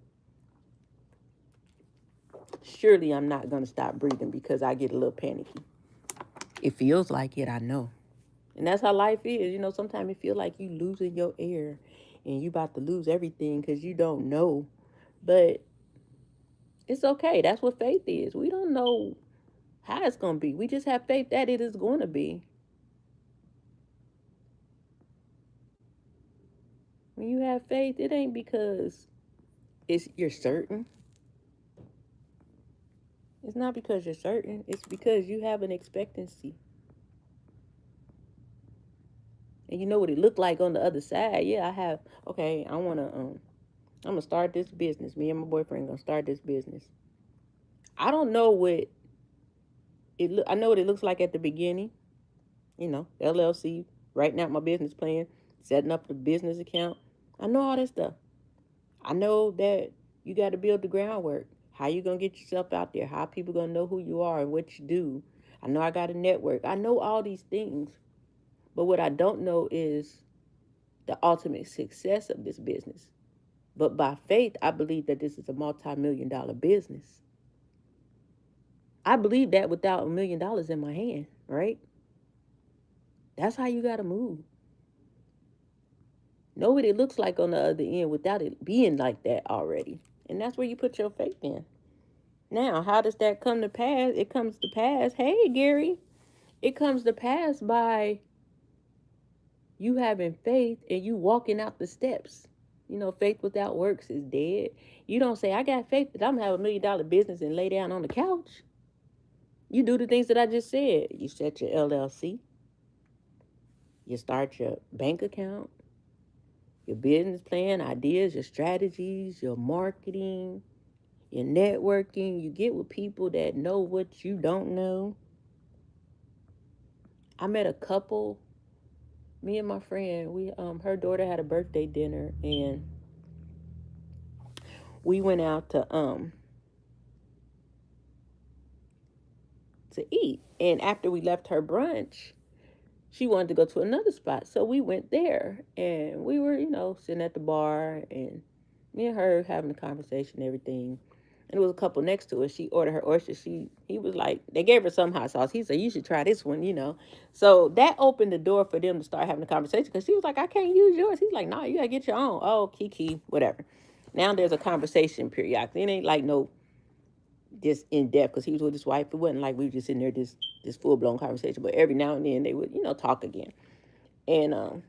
Surely I'm not going to stop breathing because I get a little panicky. It feels like it, I know. And that's how life is. Sometimes you feel like you losing your air and you about to lose everything because you don't know. But it's okay. That's what faith is. We don't know how it's going to be. We just have faith that it is going to be. When you have faith, it ain't because you're certain. It's not because you're certain. It's because you have an expectancy. And you know what it looked like on the other side. Yeah, I have. Okay, I'm gonna start this business. Me and my boyfriend gonna start this business. I don't know what I know what it looks like at the beginning. LLC, writing out my business plan, setting up the business account. I know all that stuff. I know that you got to build the groundwork. How you gonna get yourself out there? How people gonna know who you are and what you do? I know I got a network. I know all these things, but what I don't know is the ultimate success of this business. But by faith, I believe that this is a multi-million-dollar business. I believe that without $1 million in my hand, right? That's how you gotta move. Know what it looks like on the other end without it being like that already. And that's where you put your faith in. Now, how does that come to pass? It comes to pass. Hey, Gary. It comes to pass by you having faith and you walking out the steps. Faith without works is dead. You don't say, I got faith that I'm going to have $1 million business and lay down on the couch. You do the things that I just said. You set your LLC. You start your bank account, your business plan, ideas, your strategies, your marketing, your networking. You get with people that know what you don't know. I met a couple. Me and my friend, we her daughter had a birthday dinner, and we went out to eat. And after we left her brunch, she wanted to go to another spot, so we went there, and we were, sitting at the bar, and me and her having a conversation and everything. And there was a couple next to us. She ordered her oysters. He was like, they gave her some hot sauce. He said, you should try this one. So that opened the door for them to start having a conversation because she was like, I can't use yours. He's like, nah, you gotta get your own. Oh, Kiki, whatever. Now there's a conversation periodically. It ain't like no just in depth because he was with his wife. It wasn't like we were just in there this full blown conversation. But every now and then they would, talk again. And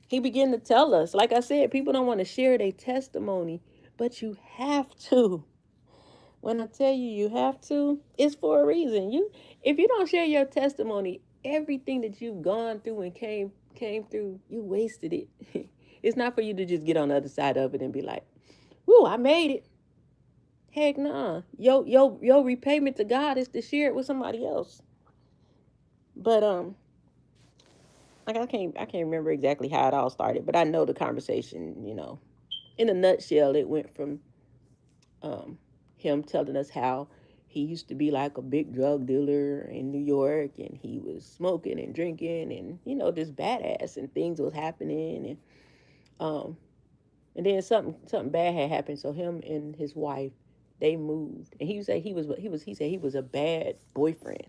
he began to tell us, like I said, people don't want to share their testimony, but you have to. When I tell you you have to, it's for a reason. If you don't share your testimony, everything that you've gone through and came through, you wasted it. It's not for you to just get on the other side of it and be like, "Woo, I made it." Heck nah. Your repayment to God is to share it with somebody else. But like I can't remember exactly how it all started, but I know the conversation, in a nutshell, it went from um, him telling us how he used to be like a big drug dealer in New York, and he was smoking and drinking, and just badass, and things was happening, and then something bad had happened. So him and his wife, they moved, and he said he said he was a bad boyfriend.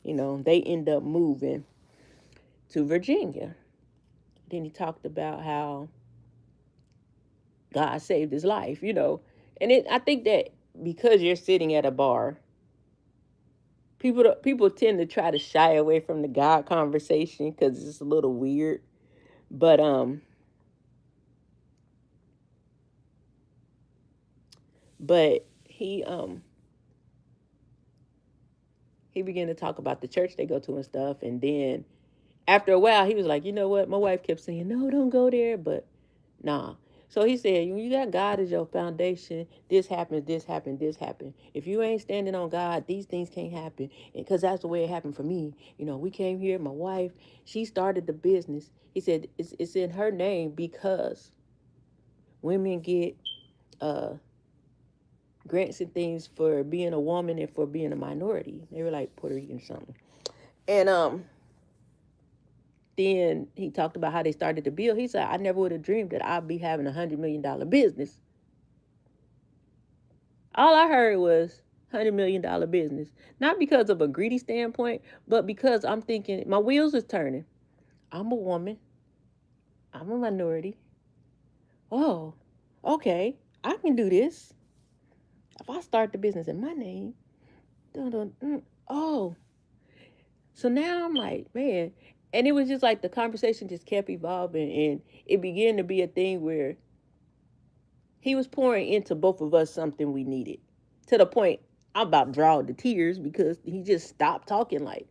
They end up moving to Virginia. Then he talked about how God saved his life. And I think that because you're sitting at a bar, people tend to try to shy away from the God conversation because it's a little weird. But he began to talk about the church they go to and stuff, and then after a while he was like, you know what, my wife kept saying, no, don't go there, but nah. So he said, when you got God as your foundation, this happens, this happened, this happened. If you ain't standing on God, these things can't happen. Because that's the way it happened for me. We came here, my wife, she started the business. He said, it's in her name because women get uh, grants and things for being a woman and for being a minority. They were like Puerto Rican or something. And then he talked about how they started the bill. He said, I never would have dreamed that I'd be having $100 million business. All I heard was $100 million business. Not because of a greedy standpoint, but because I'm thinking my wheels is turning. I'm a woman. I'm a minority. Oh, okay. I can do this. If I start the business in my name, dun, dun, oh. So now I'm like, man. And it was just like the conversation just kept evolving, and it began to be a thing where he was pouring into both of us something we needed, to the point I'm about to draw the tears because he just stopped talking like,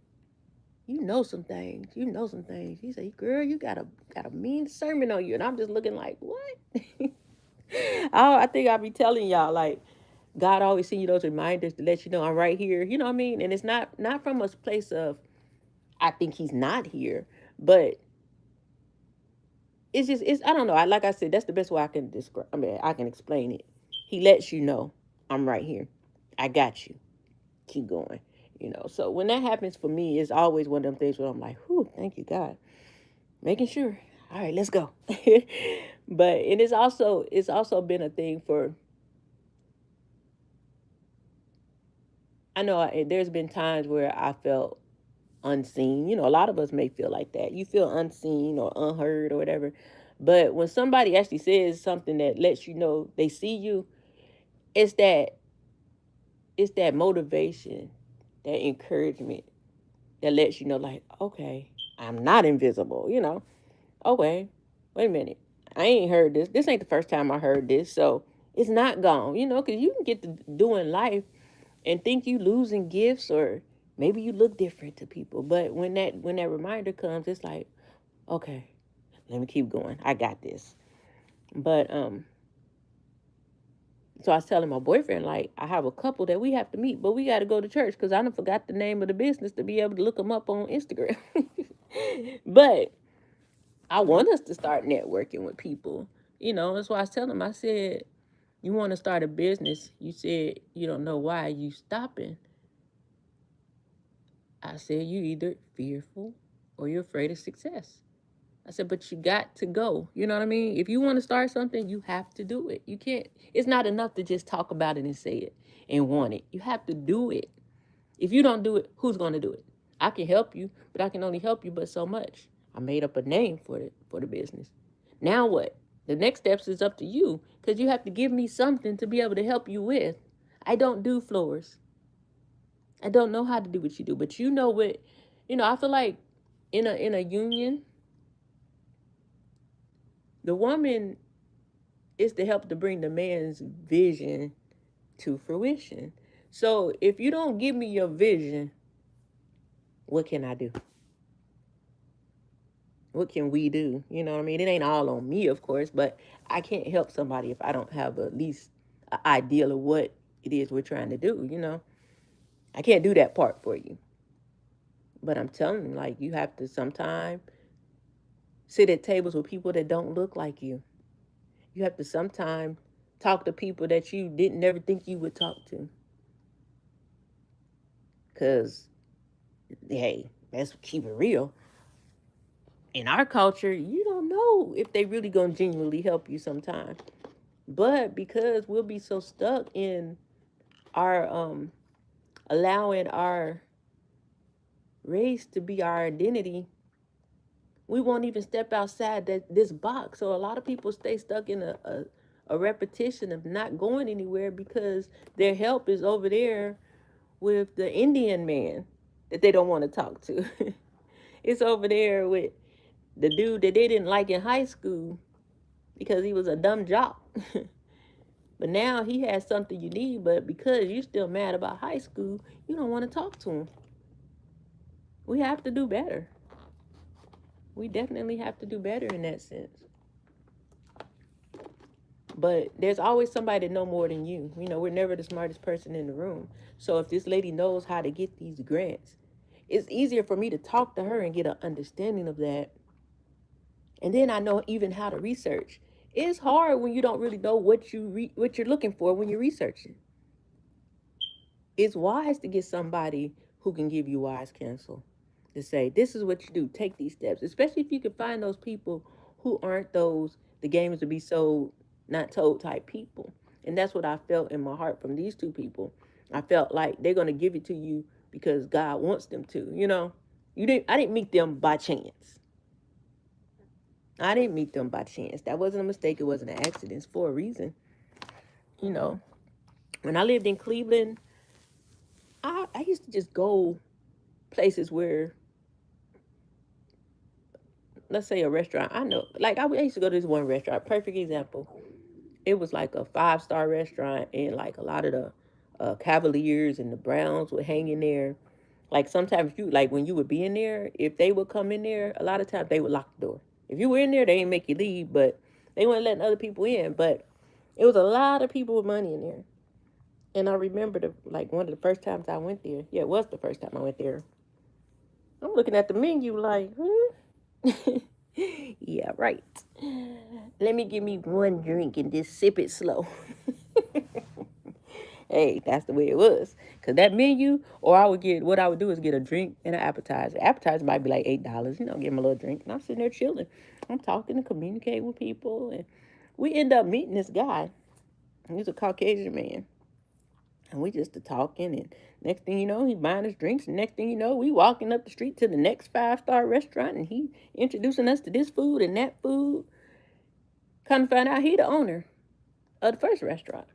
you know some things. You know some things. He said, girl, you got a mean sermon on you. And I'm just looking like, what? I think I'll be telling y'all, like, God always send you those reminders to let you know I'm right here. You know what I mean? And it's not from a place of I think he's not here, but it's I don't know. Like I said, that's the best way I can describe. I mean, I can explain it. He lets you know I'm right here. I got you. Keep going. So when that happens for me, it's always one of them things where I'm like, whew, thank you, God. Making sure. All right, let's go. But and it's also been a thing for I know there's been times where I felt unseen. A lot of us may feel like that. You feel unseen or unheard or whatever. But when somebody actually says something that lets you know they see you, it's that it's that motivation, that encouragement that lets you know, like, okay, I'm not invisible. Okay, wait a minute. I ain't heard this. This ain't the first time I heard this. So it's not gone, because you can get to doing life and think you losing gifts or maybe you look different to people. But when that reminder comes, it's like, okay, let me keep going. I got this. But so I was telling my boyfriend, like, I have a couple that we have to meet, but we got to go to church because I done forgot the name of the business to be able to look them up on Instagram. But I want us to start networking with people. That's why I was telling him, I said, you want to start a business. You said you don't know why you stopping. I said, you either fearful or you're afraid of success. I said, but you got to go. You know what I mean? If you want to start something, you have to do it. You can't, it's not enough to just talk about it and say it and want it. You have to do it. If you don't do it, who's going to do it? I can help you, but I can only help you but so much. I made up a name for the business. Now what? The next steps is up to you because you have to give me something to be able to help you with. I don't do floors. I don't know how to do what you do, but you know what? I feel like in a union, the woman is to help to bring the man's vision to fruition. So if you don't give me your vision, what can I do? What can we do? You know what I mean? It ain't all on me, of course, but I can't help somebody if I don't have at least an ideal of what it is we're trying to do. I can't do that part for you. But I'm telling you, like, you have to sometime sit at tables with people that don't look like you. You have to sometime talk to people that you didn't never think you would talk to. Because, hey, let's keep it real. In our culture, you don't know if they really gonna genuinely help you sometimes. But because we'll be so stuck in our allowing our race to be our identity, we won't even step outside this box. So a lot of people stay stuck in a repetition of not going anywhere because their help is over there with the Indian man that they don't want to talk to. It's over there with the dude that they didn't like in high school because he was a dumb jock. But now he has something you need, but because you're still mad about high school, you don't want to talk to him. We have to do better. We definitely have to do better in that sense. But there's always somebody that know more than you. We're never the smartest person in the room. So if this lady knows how to get these grants, it's easier for me to talk to her and get an understanding of that. And then I know even how to research. It's hard when you don't really know what you're looking for when you're researching. It's wise to get somebody who can give you wise counsel to say, this is what you do, take these steps, especially if you can find those people who aren't those the games to be sold not told type people. And that's what I felt in my heart from these two people. I felt like they're going to give it to you because God wants them to. I didn't meet them by chance. I didn't meet them by chance. That wasn't a mistake. It wasn't an accident. It's for a reason. You know, when I lived in Cleveland, I used to just go places where, let's say a restaurant. I know, like I used to go to this one restaurant. Perfect example. It was like a 5-star restaurant, and like a lot of the Cavaliers and the Browns would hang in there. Like sometimes you like when you would be in there, if they would come in there, a lot of times they would lock the door. If you were in there, they didn't make you leave, but they weren't letting other people in. But it was a lot of people with money in there. And I remember like one of the first times I went there. Yeah, it was the first time I went there. I'm looking at the menu like, yeah, right. Let me give me one drink and just sip it slow. Hey, that's the way it was. Cause that menu, or I would get what I would do is get a drink and an appetizer. Appetizer might be like $8, give them a little drink, and I'm sitting there chilling. I'm talking and communicating with people, and we end up meeting this guy. He's a Caucasian man, and we just talking, and next thing you know, he buying us drinks, and next thing you know, we walking up the street to the next 5-star restaurant, and he introducing us to this food and that food. Come to find out, he the owner of the first restaurant.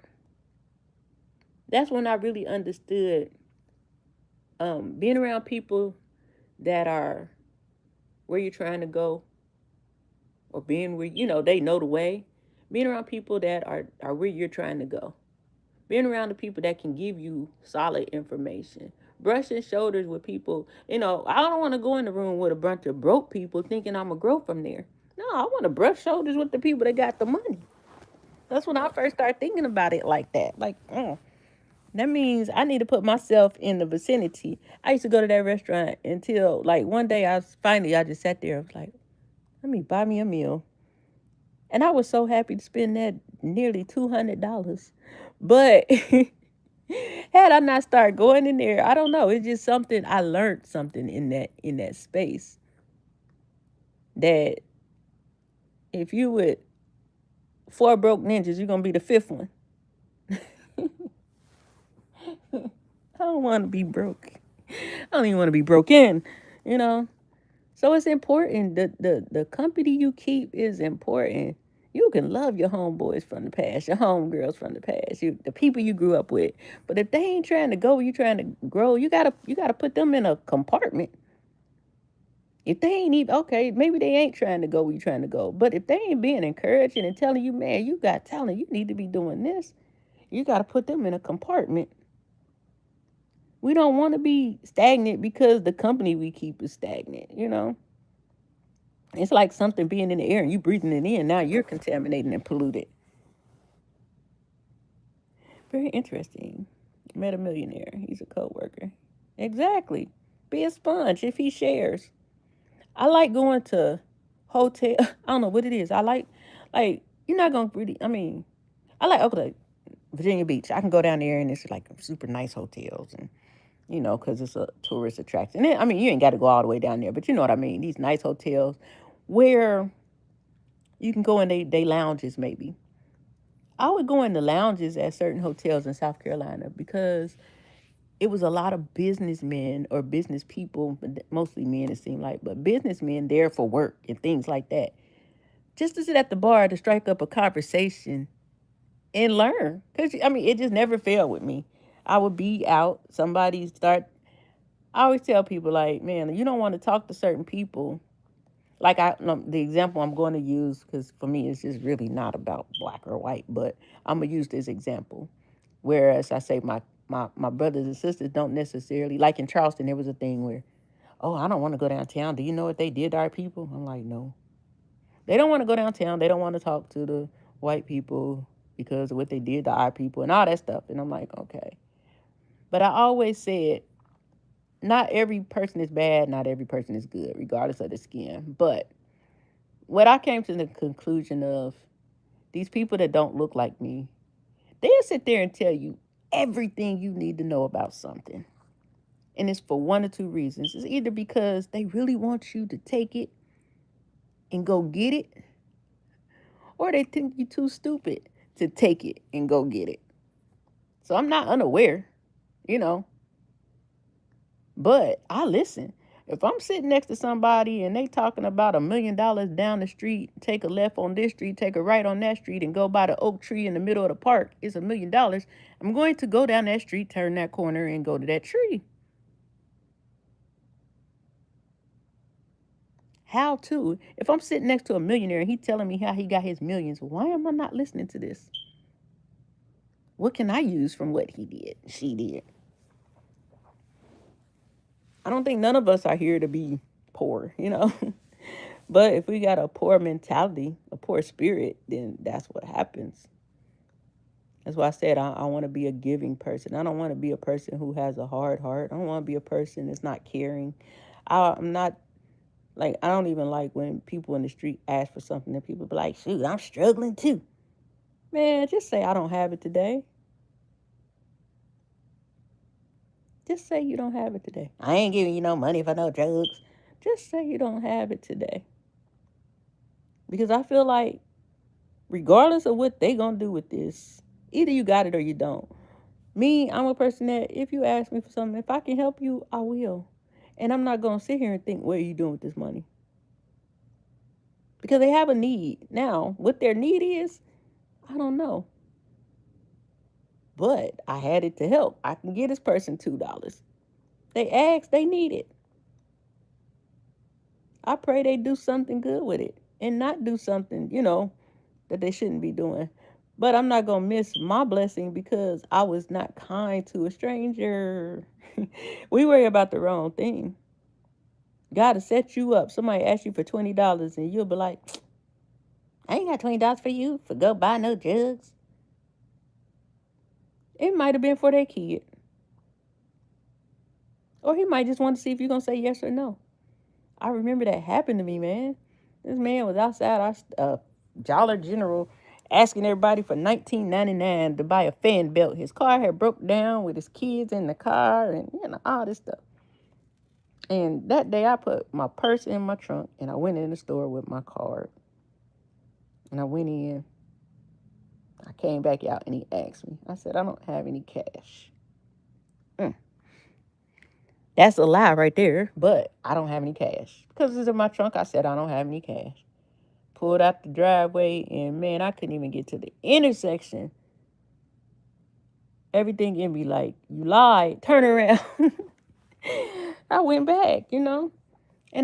That's when I really understood being around people that are where you're trying to go, or being where they know the way. Being around people that are where you're trying to go. Being around the people that can give you solid information. Brushing shoulders with people. I don't want to go in the room with a bunch of broke people thinking I'm going to grow from there. No, I want to brush shoulders with the people that got the money. That's when I first started thinking about it like that. Like, that means I need to put myself in the vicinity. I used to go to that restaurant until, like, one day I just sat there. I was like, let me buy me a meal. And I was so happy to spend that nearly $200. But had I not started going in there, I don't know. It's just something I learned something in that space. That if you with 4 broke ninjas, you're gonna be the 5th one. I don't want to be broke. I don't even want to be broken. You know. So it's important. The company you keep is important. You can love your homeboys from the past, your homegirls from the past, the people you grew up with. But if they ain't trying to go, you trying to grow, you gotta put them in a compartment. If they ain't even okay, maybe they ain't trying to go where you trying to go. But if they ain't being encouraging and telling you, man, you got talent, you need to be doing this, you gotta put them in a compartment. We don't want to be stagnant because the company we keep is stagnant. It's like something being in the air and you breathing it in. Now you're contaminated and polluted. Very interesting. Met a millionaire. He's a co-worker. Exactly. Be a sponge if he shares. I like going to hotel. I don't know what it is. I like you're not gonna really. I mean, I like okay, Virginia Beach. I can go down there and it's like super nice hotels and because it's a tourist attraction. And I mean, you ain't got to go all the way down there, but you know what I mean. These nice hotels where you can go in they lounges maybe. I would go in the lounges at certain hotels in South Carolina because it was a lot of businessmen or business people, mostly men it seemed like, but businessmen there for work and things like that. Just to sit at the bar to strike up a conversation and learn. Because, I mean, it just never failed with me. I would be out, I always tell people, like, man, you don't want to talk to certain people. Like, the example I'm going to use, because for me, it's just really not about black or white, but I'm going to use this example. Whereas I say my brothers and sisters don't necessarily, like in Charleston, there was a thing where, oh, I don't want to go downtown. Do you know what they did to our people? I'm like, no. They don't want to go downtown. They don't want to talk to the white people because of what they did to our people and all that stuff. And I'm like, okay. But I always said, not every person is bad, not every person is good, regardless of the skin. But what I came to the conclusion of, these people that don't look like me, they'll sit there and tell you everything you need to know about something. And it's for one or two reasons. It's either because they really want you to take it and go get it, or they think you're too stupid to take it and go get it. So I'm not unaware, you know, but I listen. If I'm sitting next to somebody and they talking about $1 million down the street, take a left on this street, take a right on that street, and go by the oak tree in the middle of the park, it's $1 million. I'm going to go down that street, turn that corner, and go to that tree. How to? If I'm sitting next to a millionaire and he telling me how he got his millions, why am I not listening to this? What can I use from what he did, she did? I don't think none of us are here to be poor, you know? But if we got a poor mentality, a poor spirit, then that's what happens. That's why I said I want to be a giving person. I don't want to be a person who has a hard heart. I don't want to be a person that's not caring. I'm not like, I don't even like when people in the street ask for something and people be like, shoot, I'm struggling too. Man, just say I don't have it today. Just say you don't have it today. I ain't giving you no money for no drugs. Just say you don't have it today. Because I feel like regardless of what they gonna do with this, either you got it or you don't. Me, I'm a person that if you ask me for something, if I can help you, I will. And I'm not gonna sit here and think, what are you doing with this money? Because they have a need. Now, what their need is, I don't know. But I had it to help. I can give this person $2. They asked, they need it. I pray they do something good with it and not do something, that they shouldn't be doing. But I'm not going to miss my blessing because I was not kind to a stranger. We worry about the wrong thing. God will set you up. Somebody asks you for $20 and you'll be like, I ain't got $20 for you for go buy no drugs. It might have been for their kid. Or he might just want to see if you're going to say yes or no. I remember that happened to me, man. This man was outside our Dollar General asking everybody for $19.99 to buy a fan belt. His car had broke down with his kids in the car and all this stuff. And that day I put my purse in my trunk and I went in the store with my card. And I went in. I came back out and he asked me. I said, I don't have any cash. That's a lie right there, but I don't have any cash. Because it's in my trunk, I said I don't have any cash. Pulled out the driveway, and man, I couldn't even get to the intersection. Everything in me like, you lied, turn around. I went back, and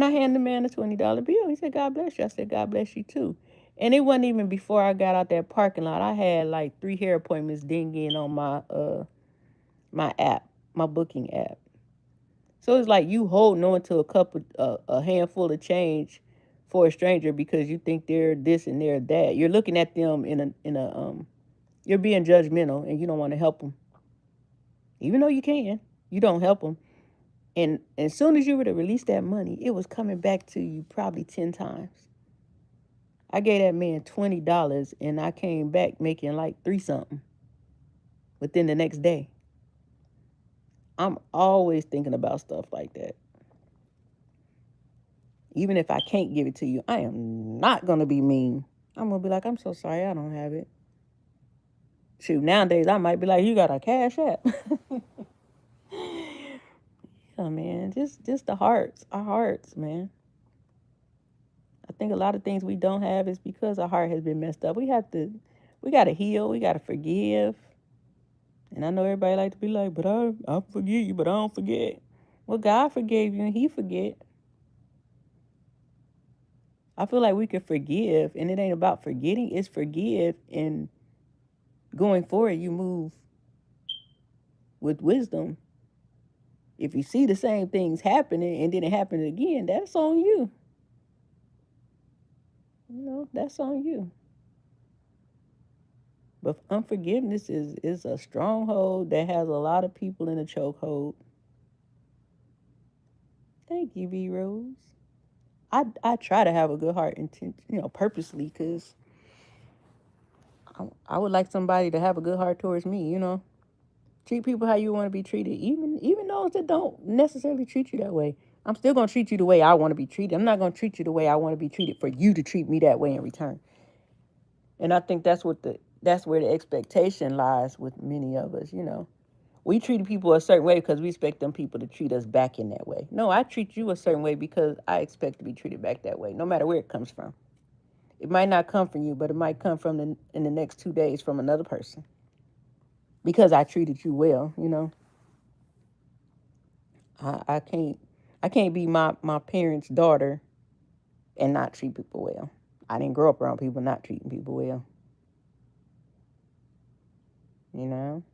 I handed the man a $20 bill. He said, God bless you. I said, God bless you too. And it wasn't even before I got out that parking lot. I had like 3 hair appointments dinging on my app, my booking app. So it's like you holding on to a handful of change for a stranger because you think they're this and they're that. You're looking at them you're being judgmental and you don't want to help them. Even though you can, you don't help them. And as soon as you were to release that money, it was coming back to you probably 10 times. I gave that man $20 and I came back making like 3 something within the next day. I'm always thinking about stuff like that. Even if I can't give it to you, I am not going to be mean. I'm going to be like, I'm so sorry, I don't have it. Shoot, nowadays I might be like, you got a cash app. Yeah, man, just the hearts, our hearts, man. I think a lot of things we don't have is because our heart has been messed up. We got to heal, we got to forgive. And I know everybody like to be like, but I forgive you, but I don't forget. Well, God forgave you and he forget. I feel like we could forgive, and it ain't about forgetting. It's forgive, and going forward, you move with wisdom. If you see the same things happening and then it happens again, that's on you. That's on you. But unforgiveness is a stronghold that has a lot of people in a chokehold. Thank you, B Rose. I try to have a good heart purposely, because I would like somebody to have a good heart towards me, Treat people how you want to be treated, even those that don't necessarily treat you that way. I'm still going to treat you the way I want to be treated. I'm not going to treat you the way I want to be treated for you to treat me that way in return. And I think that's where the expectation lies with many of us, We treat people a certain way because we expect them people to treat us back in that way. No, I treat you a certain way because I expect to be treated back that way, no matter where it comes from. It might not come from you, but it might come from in the next 2 days from another person because I treated you well. I can't be my parents' daughter and not treat people well. I didn't grow up around people not treating people well. You know,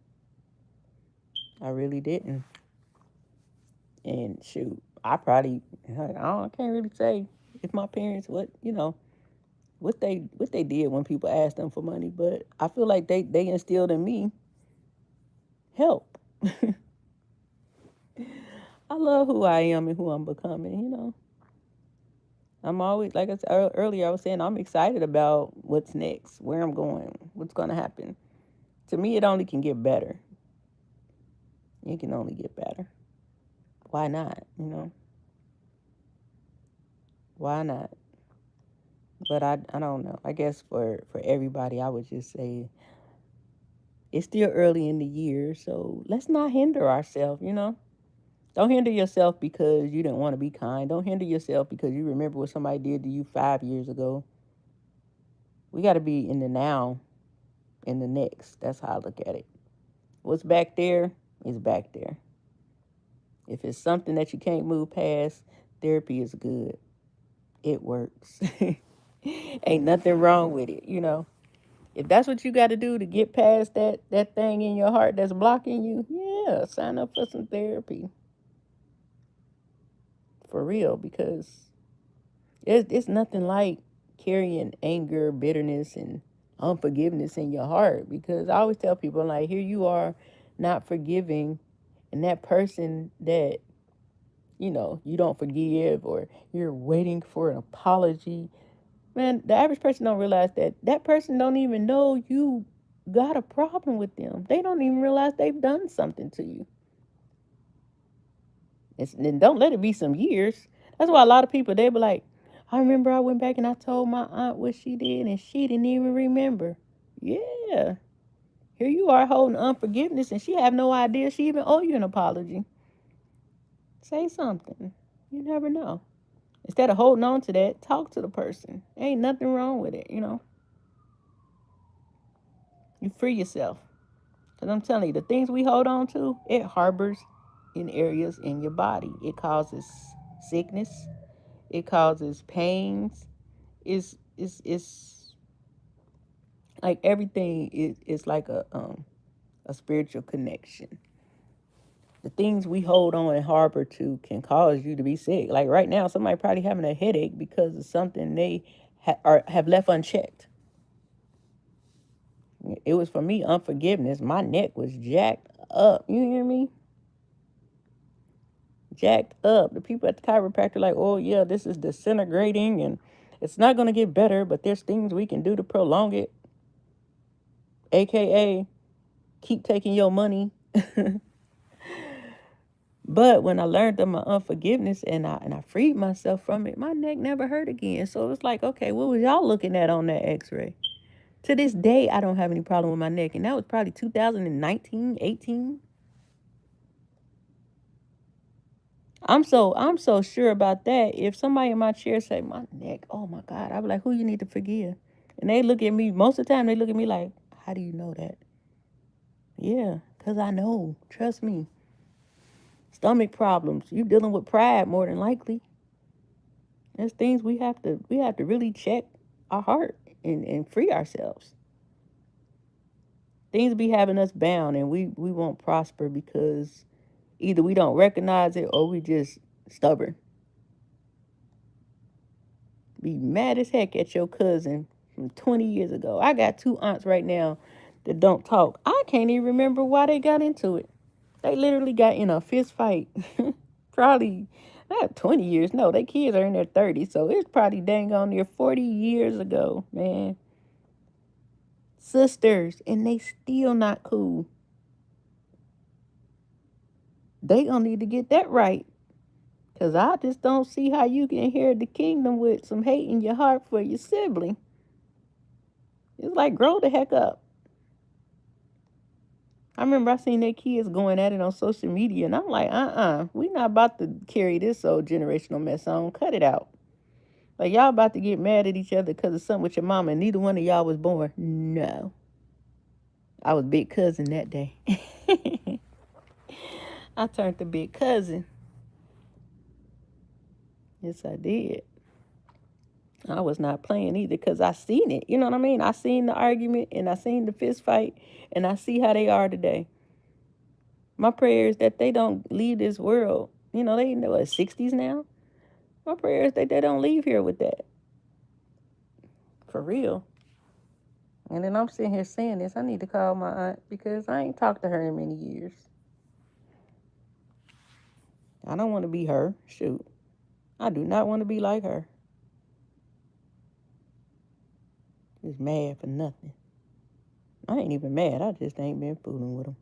I really didn't. And shoot, I can't really say if my parents what they did when people asked them for money, but I feel like they instilled in me help. I love who I am and who I'm becoming. I'm always, like I said earlier, I was saying I'm excited about what's next, where I'm going, what's going to happen. To me, it only can get better. It can only get better. Why not? Why not? But I don't know. I guess for everybody, I would just say it's still early in the year, so let's not hinder ourselves. Don't hinder yourself because you didn't want to be kind. Don't hinder yourself because you remember what somebody did to you 5 years ago. We got to be in the now, in the next. That's how I look at it. What's back there is back there. If it's something that you can't move past, therapy is good. It works. Ain't nothing wrong with it. If that's what you got to do to get past that thing in your heart that's blocking you, yeah, sign up for some therapy. For real, because it's nothing like carrying anger, bitterness, and unforgiveness in your heart. Because I always tell people, like, here you are not forgiving, and that person that, you don't forgive, or you're waiting for an apology. Man, the average person don't realize that person don't even know you got a problem with them. They don't even realize they've done something to you. And don't let it be some years. That's why a lot of people, they be like, I remember I went back and I told my aunt what she did and she didn't even remember. Yeah. Here you are holding unforgiveness and she have no idea she even owe you an apology. Say something. You never know. Instead of holding on to that, talk to the person. Ain't nothing wrong with it. You free yourself. Because I'm telling you, the things we hold on to, it harbors in areas in your body. It causes sickness. It causes pains. It's like everything is like a spiritual connection. The things we hold on and harbor to can cause you to be sick. Like right now, somebody probably having a headache because of something they have left unchecked. It was for me unforgiveness. My neck was jacked up. You hear me? Jacked up. The people at the chiropractor like, oh yeah, this is disintegrating and it's not gonna get better, but there's things we can do to prolong it. AKA keep taking your money. But when I learned of my unforgiveness and I freed myself from it, my neck never hurt again. So it was like, okay, what was y'all looking at on that x-ray? To this day, I don't have any problem with my neck. And that was probably 2019, 18. I'm so sure about that. If somebody in my chair say my neck, oh my God, I'd be like, who you need to forgive? And they look at me, most of the time they look at me like, how do you know that? Yeah, because I know. Trust me. Stomach problems. You dealing with pride more than likely. There's things we have to really check our heart and free ourselves. Things be having us bound and we won't prosper because either we don't recognize it or we just stubborn. Be mad as heck at your cousin from 20 years ago. I got two aunts right now that don't talk. I can't even remember why they got into it. They literally got in a fist fight. Probably not 20 years. No, they kids are in their 30s. So it's probably dang on near 40 years ago, man. Sisters, and they still not cool. They gonna need to get that right. Cause I just don't see how you can inherit the kingdom with some hate in your heart for your sibling. It's like grow the heck up. I remember I seen their kids going at it on social media, and I'm like, we not about to carry this old generational mess on. Cut it out. Like, y'all about to get mad at each other because of something with your mama, and neither one of y'all was born. No. I was big cousin that day. I turned to big cousin. Yes, I did. I was not playing either because I seen it. You know what I mean? I seen the argument and I seen the fist fight and I see how they are today. My prayer is that they don't leave this world. You know, they in what, 60s now? My prayer is that they don't leave here with that. For real. And then I'm sitting here saying this. I need to call my aunt because I ain't talked to her in many years. I don't want to be her. Shoot. I do not want to be like her. Just mad for nothing. I ain't even mad. I just ain't been fooling with them.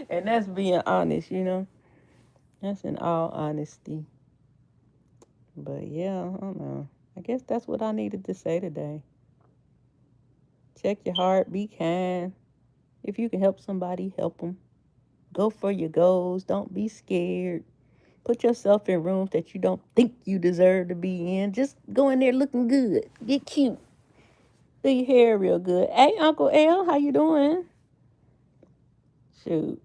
And that's being honest, you know. That's in all honesty. But yeah, I don't know. I guess that's what I needed to say today. Check your heart. Be kind. If you can help somebody, help them. Go for your goals. Don't be scared. Put yourself in rooms that you don't think you deserve to be in. Just go in there looking good. Get cute. Do your hair real good. Hey, Uncle L, how you doing? Shoot.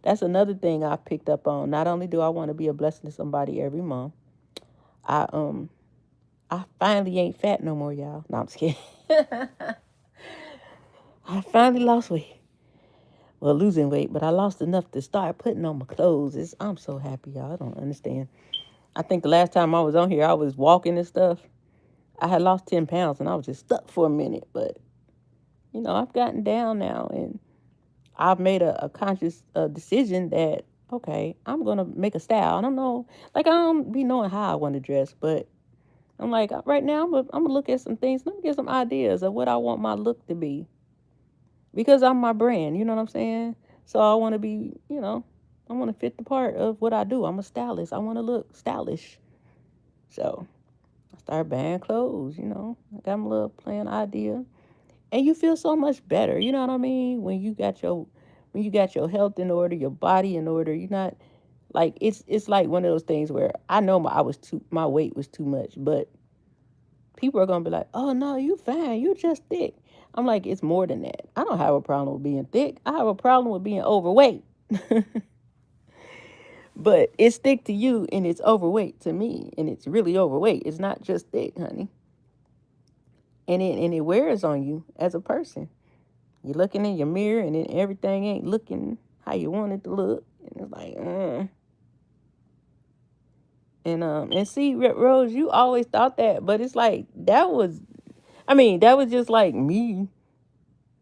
That's another thing I picked up on. Not only do I want to be a blessing to somebody every month, I I finally ain't fat no more, y'all. No, I'm just kidding. I finally lost weight. Well, losing weight, but I lost enough to start putting on my clothes. I'm so happy, y'all. I don't understand. I think the last time I was on here, I was walking and stuff. I had lost 10 pounds and I was just stuck for a minute. But, you know, I've gotten down now and I've made a conscious decision that, okay, I'm going to make a style. I don't know. Like, I don't be knowing how I want to dress, but I'm like, right now, I'm gonna look at some things. Let me get some ideas of what I want my look to be. Because I'm my brand, you know what I'm saying? So I want to be, you know, I want to fit the part of what I do. I'm a stylist. I want to look stylish. So I started buying clothes, you know. I got my little plan idea. And you feel so much better, you know what I mean? When you got your health in order, your body in order, you're not like it's like one of those things where I know my weight was too much, but people are gonna be like, "Oh no, you fine, you just thick." I'm like, it's more than that. I don't have a problem with being thick. I have a problem with being overweight. But it's thick to you and it's overweight to me, and it's really overweight. It's not just thick, honey. And it wears on you as a person. You're looking in your mirror and then everything ain't looking how you want it to look, and it's like, and see, Rose, you always thought that, but it's like that was just like me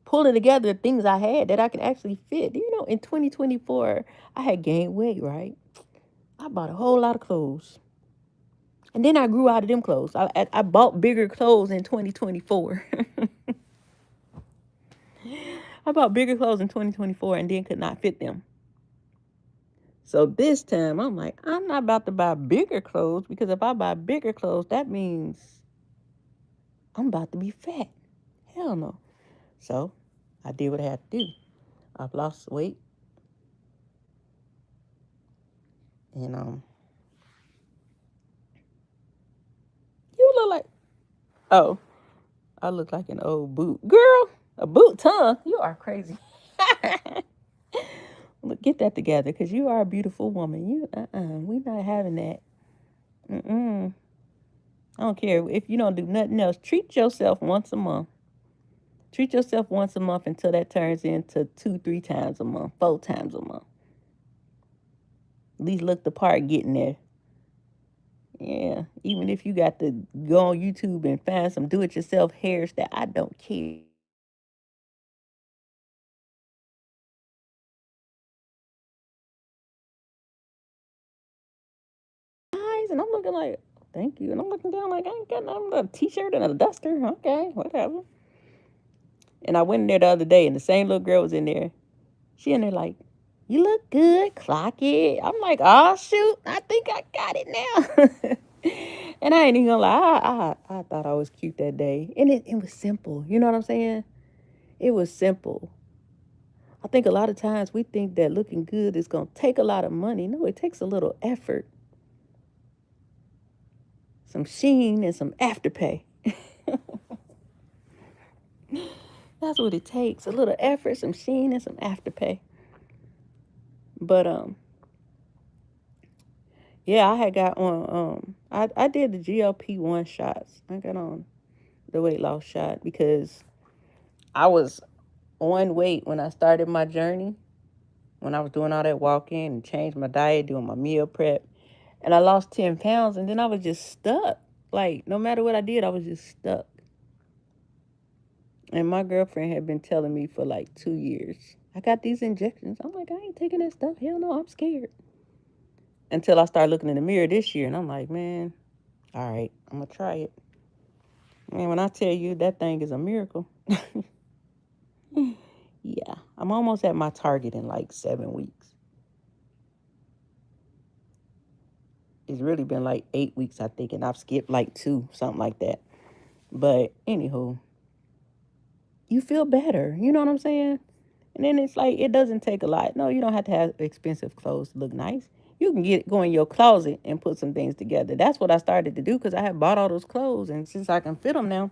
pulling together things I had that I could actually fit. You know, in 2024, I had gained weight, right? I bought a whole lot of clothes. And then I grew out of them clothes. I bought bigger clothes in 2024. I bought bigger clothes in 2024 and then could not fit them. So this time, I'm like, I'm not about to buy bigger clothes because if I buy bigger clothes, that means I'm about to be fat. Hell no. So I did what I had to do. I've lost weight. And you look like, oh, I look like an old boot. Girl, a boot tongue? You are crazy. Look, get that together because you are a beautiful woman. We not having that. I don't care if you don't do nothing else. Treat yourself once a month. Treat yourself once a month until that turns into 2, 3 times a month, 4 times a month. At least look the part getting there. Yeah, even if you got to go on YouTube and find some do-it-yourself hairs that I don't care. And I'm looking like, thank you. And I'm looking down like, I ain't got nothing but a t-shirt and a duster. Okay, whatever. And I went in there the other day and the same little girl was in there. She in there like, you look good, clock it. I'm like, oh shoot, I think I got it now. And I ain't even gonna lie, I thought I was cute that day. And it was simple. You know what I'm saying? It was simple. I think a lot of times we think that looking good is going to take a lot of money. No, it takes a little effort, some sheen, and some afterpay. That's what it takes, a little effort, some sheen, and some afterpay. But yeah, I had got on I did the GLP-1 shots. I got on the weight loss shot because I was on weight when I started my journey, when I was doing all that walking and changed my diet, doing my meal prep. And I lost 10 pounds, and then I was just stuck. Like, no matter what I did, I was just stuck. And my girlfriend had been telling me for like 2 years, I got these injections. I'm like, I ain't taking that stuff. Hell no, I'm scared. Until I started looking in the mirror this year, and I'm like, man, all right, I'm going to try it. Man, when I tell you that thing is a miracle. Yeah, I'm almost at my target in like 7 weeks. It's really been like 8 weeks, I think, and I've skipped like two, something like that. But anywho, you feel better. You know what I'm saying? And then it's like, it doesn't take a lot. No, you don't have to have expensive clothes to look nice. You can go in your closet and put some things together. That's what I started to do because I had bought all those clothes. And since I can fit them now,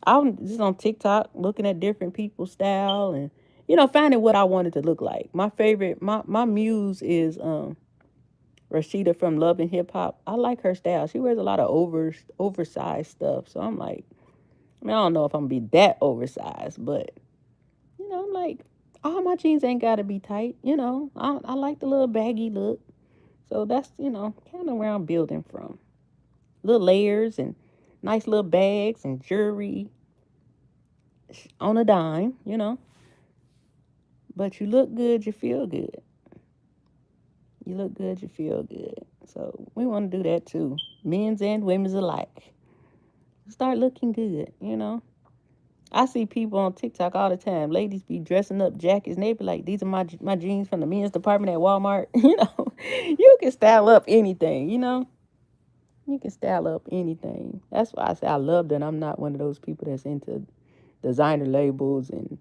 I'm just on TikTok looking at different people's style and, finding what I wanted to look like. My favorite, my muse is Rashida from Love and Hip Hop. I like her style. She wears a lot of oversized stuff. So I'm like, I mean, I don't know if I'm gonna be that oversized, but I'm like, all my jeans ain't gotta be tight. I like the little baggy look. So that's kind of where I'm building from. Little layers and nice little bags and jewelry on a dime. But you look good, you feel good. You look good, you feel good. So we want to do that too, men's and women's alike. Start looking good. I see people on TikTok all the time. Ladies be dressing up jackets and they be like, these are my jeans from the men's department at Walmart. You can style up anything. You can style up anything. That's why I say I love that I'm not one of those people that's into designer labels and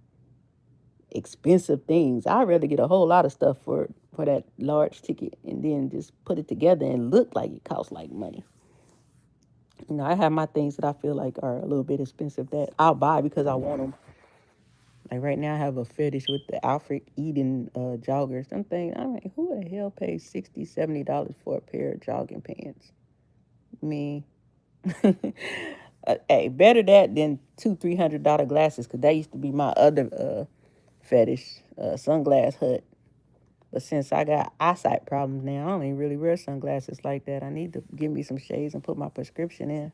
expensive things. I'd rather get a whole lot of stuff for that large ticket and then just put it together and look like it costs like money. I have my things that I feel like are a little bit expensive that I'll buy because I want them. Like right now, I have a fetish with the Alfred Eden joggers. I'm thinking, I mean, who the hell pays $60, $70 for a pair of jogging pants? Me. Hey, better that than $200-$300 glasses, because that used to be my other fetish, sunglass hut. But since I got eyesight problems now, I don't even really wear sunglasses like that. I need to give me some shades and put my prescription in.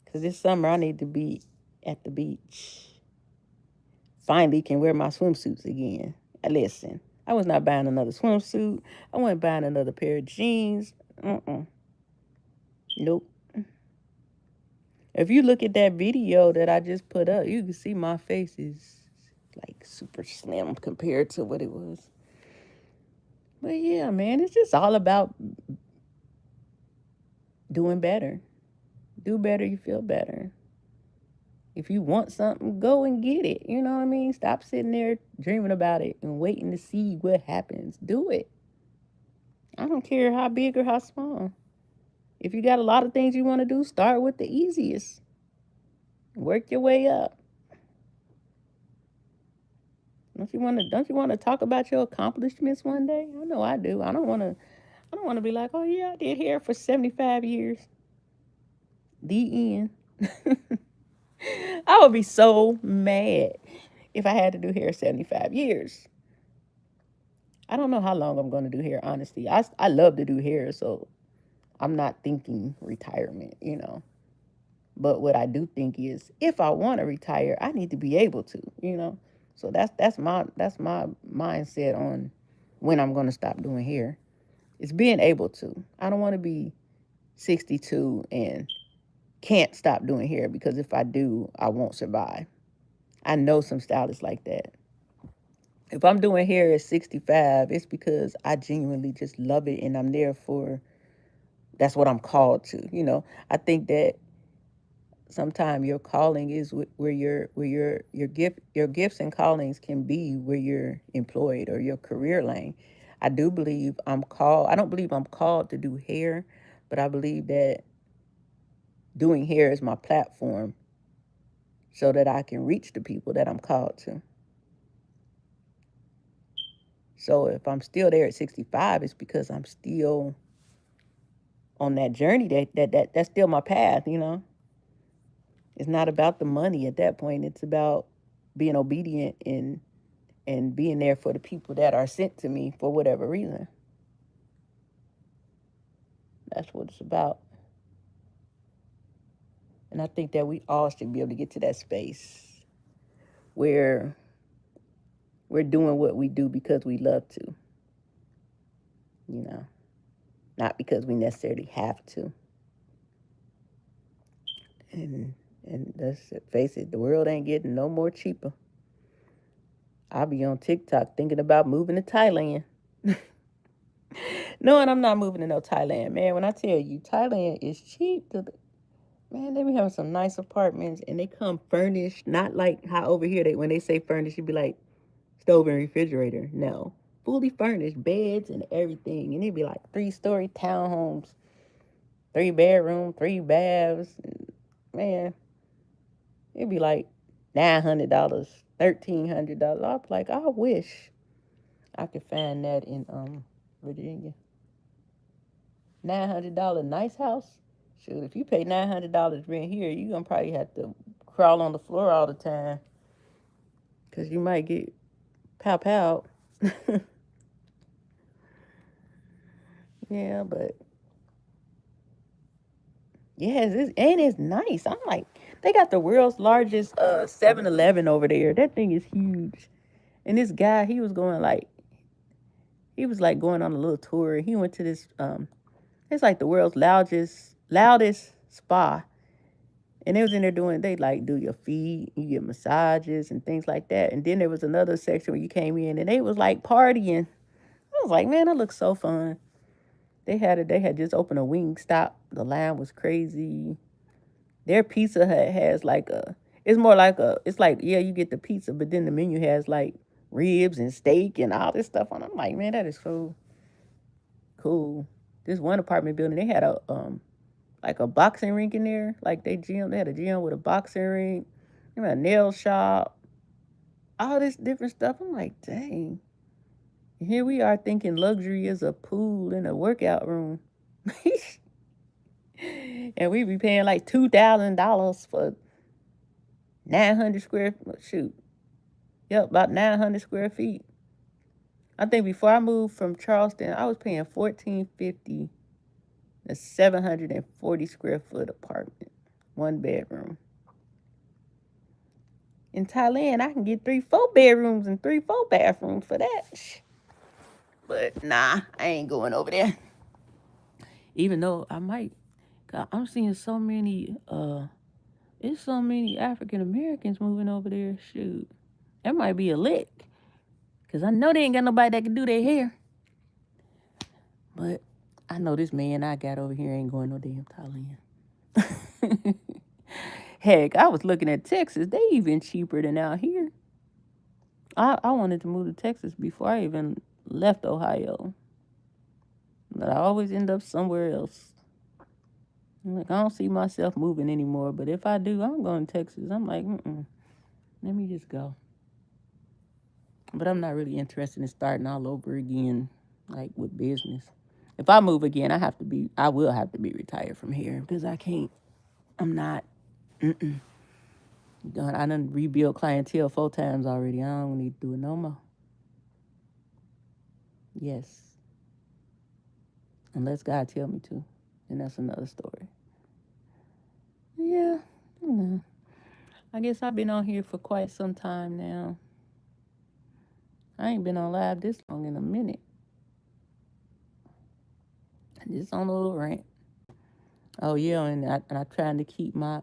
Because this summer, I need to be at the beach. Finally can wear my swimsuits again. Listen, I was not buying another swimsuit. I wasn't buying another pair of jeans. Nope. If you look at that video that I just put up, you can see my face is like super slim compared to what it was. But yeah, man, it's just all about doing better. Do better, you feel better. If you want something, go and get it. You know what I mean? Stop sitting there dreaming about it and waiting to see what happens. Do it. I don't care how big or how small. If you got a lot of things you want to do, start with the easiest. Work your way up. Don't you want to talk about your accomplishments one day? I know I do. I don't want to be like, "Oh yeah, I did hair for 75 years." The end. I would be so mad if I had to do hair 75 years. I don't know how long I'm going to do hair, honestly. I love to do hair, so I'm not thinking retirement. But what I do think is if I want to retire, I need to be able to. So that's my mindset on when I'm going to stop doing hair. It's being able to. I don't want to be 62 and can't stop doing hair because if I do, I won't survive. I know some stylists like that. If I'm doing hair at 65, it's because I genuinely just love it and I'm there for, that's what I'm called to. I think that sometimes your calling is where your gifts and callings can be where you're employed or your career lane. I do believe I'm called. I don't believe I'm called to do hair, but I believe that doing hair is my platform so that I can reach the people that I'm called to. So if I'm still there at 65, it's because I'm still on that journey. That's still my path, you know. It's not about the money at that point. It's about being obedient and being there for the people that are sent to me for whatever reason. That's what it's about. And I think that we all should be able to get to that space where we're doing what we do because we love to, you know, not because we necessarily have to. And let's face it, the world ain't getting no more cheaper. I'll be on TikTok thinking about moving to Thailand. No, and I'm not moving to no Thailand, man. When I tell you Thailand is cheap, man, they be having some nice apartments and they come furnished, not like how over here they when they say furnished, you'd be like stove and refrigerator. No. Fully furnished, beds and everything. And it'd be like 3-story townhomes, 3 bedroom, 3 baths. Man, it'd be like $900, $1,300. I'd be like, I wish I could find that in Virginia. $900 nice house. Shoot, if you pay $900 rent here, you gonna probably have to crawl on the floor all the time, cause you might get pow. Yeah, but yeah, it's nice. I'm like, they got the world's largest 7-Eleven over there. That thing is huge. And this guy, he was like going on a little tour. He went to this it's like the world's loudest spa. And they was in there they like do your feet, you get massages and things like that. And then there was another section where you came in and they was like partying. I was like, man, that looks so fun. They had just opened a wing stop. The line was crazy. Their Pizza Hut has like it's more like it's like, yeah, you get the pizza, but then the menu has like ribs and steak and all this stuff on it. I'm like, man, that is so cool. This one apartment building, they had a like a boxing rink in there. Like they had a gym with a boxing rink, they had a nail shop, all this different stuff. I'm like, dang. And here we are thinking luxury is a pool and a workout room. And we be paying like $2,000 for 900 square shoot. Yep, about 900 square feet. I think before I moved from Charleston, I was paying $1,450 a 740 square foot apartment, 1 bedroom. In Thailand, I can get 3-4 bedrooms and 3-4 bathrooms for that. But nah, I ain't going over there. Even though I might, God, I'm seeing so many. It's so many African Americans moving over there. Shoot, that might be a lick, cause I know they ain't got nobody that can do their hair. But I know this man I got over here ain't going no damn Thailand. Heck, I was looking at Texas. They even cheaper than out here. I wanted to move to Texas before I even left Ohio. But I always end up somewhere else. Like, I don't see myself moving anymore. But if I do, I'm going to Texas. I'm like, let me just go. But I'm not really interested in starting all over again, like with business. If I move again, I will have to be retired from here because I'm not, I done rebuild clientele 4 times already. I don't need to do it no more. Yes. Unless God tell me to. And that's another story. Yeah, I guess I've been on here for quite some time now. I ain't been on live this long in a minute. Just on a little rant. Oh yeah, and I'm trying to keep my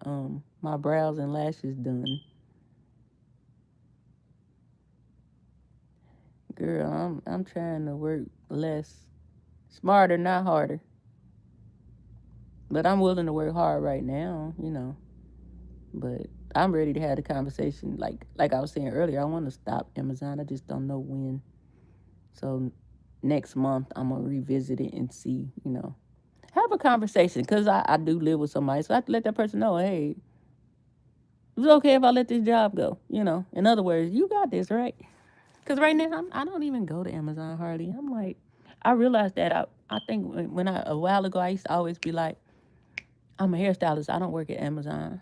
brows and lashes done. Girl, I'm trying to work less, smarter, not harder. But I'm willing to work hard right now, But I'm ready to have the conversation. Like I was saying earlier, I want to stop Amazon. I just don't know when. So next month I'm gonna revisit it and see, have a conversation because I do live with somebody, so I have to let that person know, hey, it's okay if I let this job go. In other words, you got this, right? Because right now I don't even go to Amazon hardly. I'm like, I realized that I think when a while ago I used to always be like, I'm a hairstylist. I don't work at Amazon.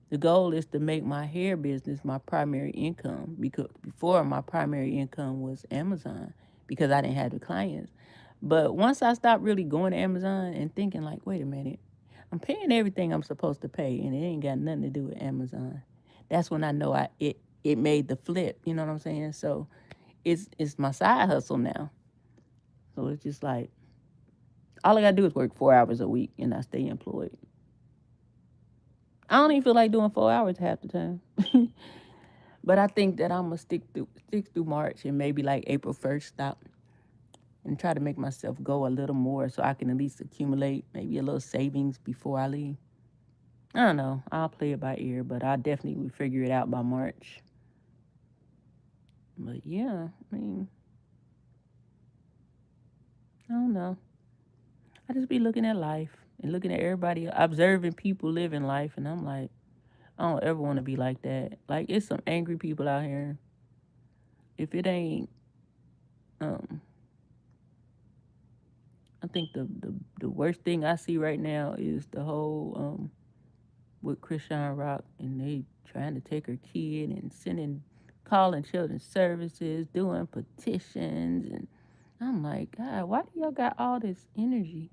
The goal is to make my hair business my primary income because before my primary income was Amazon because I didn't have the clients. But once I stopped really going to Amazon and thinking like, wait a minute, I'm paying everything I'm supposed to pay and it ain't got nothing to do with Amazon. That's when I know it made the flip, you know what I'm saying? So it's my side hustle now. So it's just like all I gotta do is work 4 hours a week and I stay employed. I don't even feel like doing 4 hours half the time. But I think that I'm gonna stick through March and maybe like April 1st stop and try to make myself go a little more so I can at least accumulate maybe a little savings before I leave. I don't know. I'll play it by ear, but I definitely will figure it out by March. But yeah, I mean, I don't know. I just be looking at life and looking at everybody, observing people living life, and I'm like, I don't ever want to be like that. Like, it's some angry people out here. If it ain't, um, I think the worst thing I see right now is the whole with Christian Rock and they trying to take her kid and calling children's services, doing petitions, and I'm like, God, why do y'all got all this energy?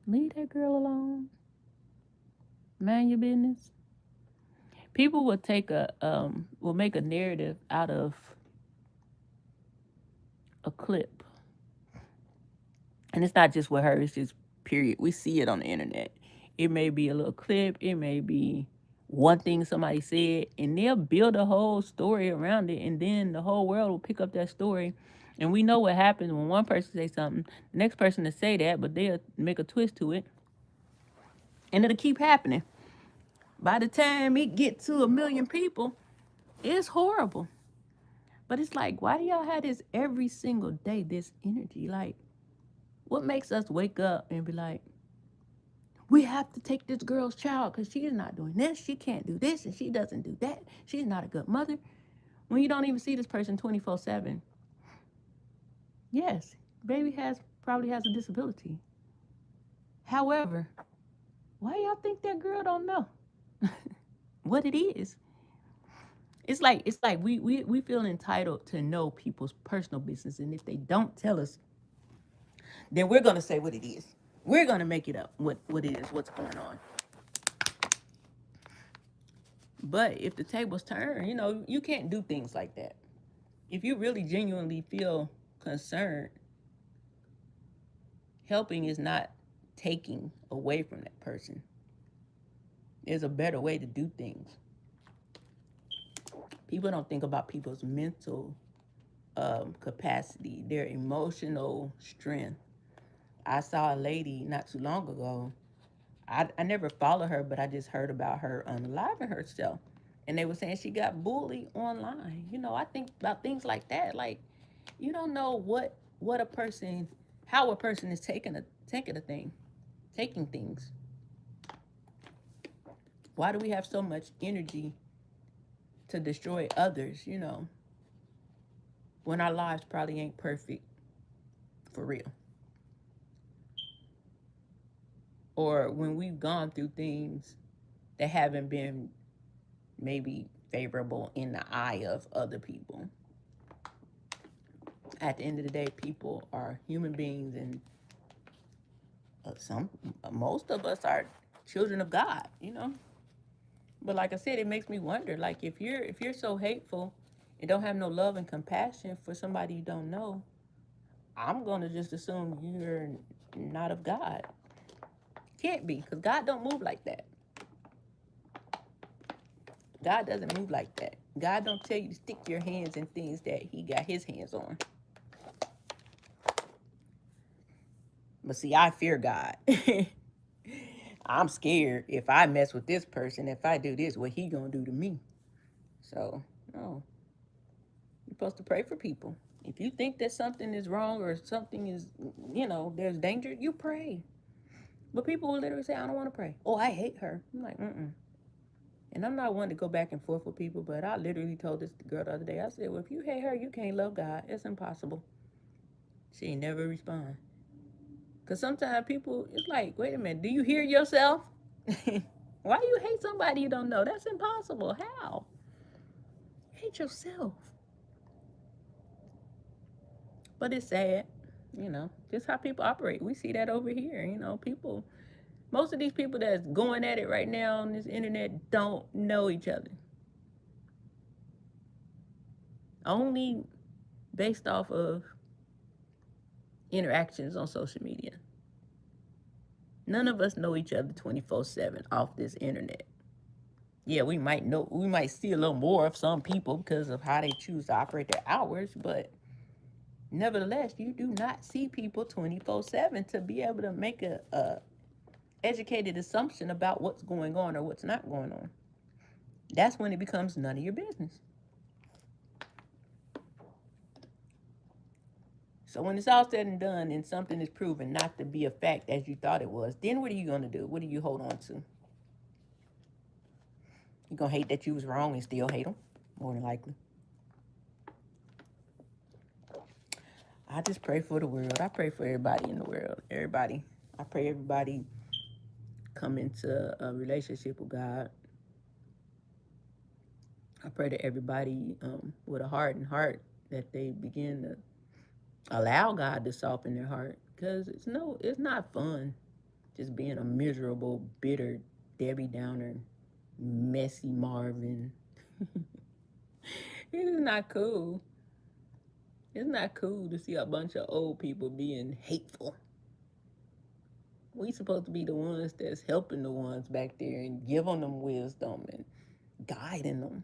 Leave that girl alone. Mind your business. People will make a narrative out of a clip. And it's not just with her, it's just period. We see it on the internet. It may be a little clip, it may be one thing somebody said, and they'll build a whole story around it, and then the whole world will pick up that story. And we know what happens when one person says something, the next person to say that, but they'll make a twist to it, and it'll keep happening. By the time it get to 1 million people, it's horrible. But it's like, why do y'all have this every single day, this energy? Like, what makes us wake up and be like, we have to take this girl's child because she is not doing this. She can't do this and she doesn't do that. She's not a good mother. When you don't even see this person 24/7. Yes, baby probably has a disability. However, why y'all think that girl don't know what it is? It's like we feel entitled to know people's personal business, and if they don't tell us, then we're gonna say what it is. We're gonna make it up what it is, what's going on. But if the tables turn, you can't do things like that. If you really genuinely feel concerned, helping is not taking away from that person. There's a better way to do things. People don't think about people's mental capacity, their emotional strength. I saw a lady not too long ago. I never followed her, but I just heard about her unaliving herself. And they were saying she got bullied online. I think about things like that. Like, you don't know what a person, how a person is taking a thing, taking things. Why do we have so much energy to destroy others, when our lives probably ain't perfect for real? Or when we've gone through things that haven't been maybe favorable in the eye of other people. At the end of the day, people are human beings, and most of us are children of God. But like I said, it makes me wonder, like, if you're so hateful and don't have no love and compassion for somebody you don't know, I'm gonna just assume you're not of God. Can't be, because God don't move like that. God doesn't move like that. God don't tell you to stick your hands in things that he got his hands on. But see, I fear God. I'm scared if I mess with this person, if I do this, what he gonna do to me? So, no, you're supposed to pray for people. If you think that something is wrong or something is, there's danger, you pray. But people will literally say, I don't want to pray. Oh, I hate her. I'm like, mm-mm. And I'm not one to go back and forth with people, but I literally told this girl the other day. I said, well, if you hate her, you can't love God. It's impossible. She never respond. Because sometimes people, it's like, wait a minute, do you hear yourself? Why do you hate somebody you don't know? That's impossible. How? Hate yourself. But it's sad, just how people operate. We see that over here. People, most of these people that's going at it right now on this internet don't know each other. Only based off of interactions on social media. None of us know each other 24/7 off this internet. Yeah, we might see a little more of some people because of how they choose to operate their hours, but nevertheless, you do not see people 24/7 to be able to make a educated assumption about what's going on or what's not going on. That's when it becomes none of your business. So when it's all said and done and something is proven not to be a fact as you thought it was, then what are you going to do? What do you hold on to? You're going to hate that you was wrong and still hate them, more than likely. I just pray for the world. I pray for everybody in the world. Everybody. I pray everybody come into a relationship with God. I pray to everybody with a hardened heart that they begin to allow God to soften their heart, because it's not fun just being a miserable, bitter Debbie Downer, messy Marvin. It is not cool. It's not cool to see a bunch of old people being hateful. We supposed to be the ones that's helping the ones back there and giving them wisdom and guiding them.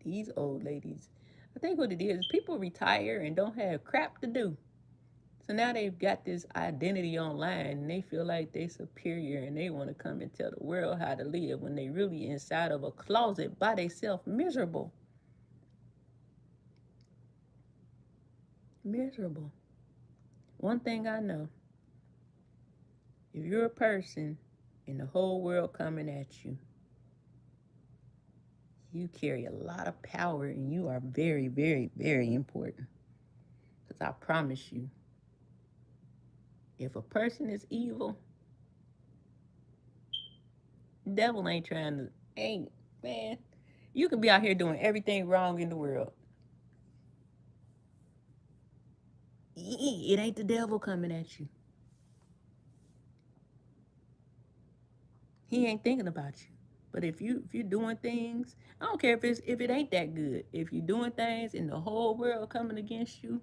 These old ladies, I think what it is, people retire and don't have crap to do. So now they've got this identity online and they feel like they're superior and they want to come and tell the world how to live when they really inside of a closet by themselves, miserable. Miserable. One thing I know, if you're a person and the whole world coming at you, you carry a lot of power and you are very, very, very important. Because I promise you, if a person is evil, the devil ain't trying to, man, you can be out here doing everything wrong in the world. It ain't the devil coming at you. He ain't thinking about you. But if you're doing things, I don't care if it ain't that good. If you're doing things and the whole world coming against you,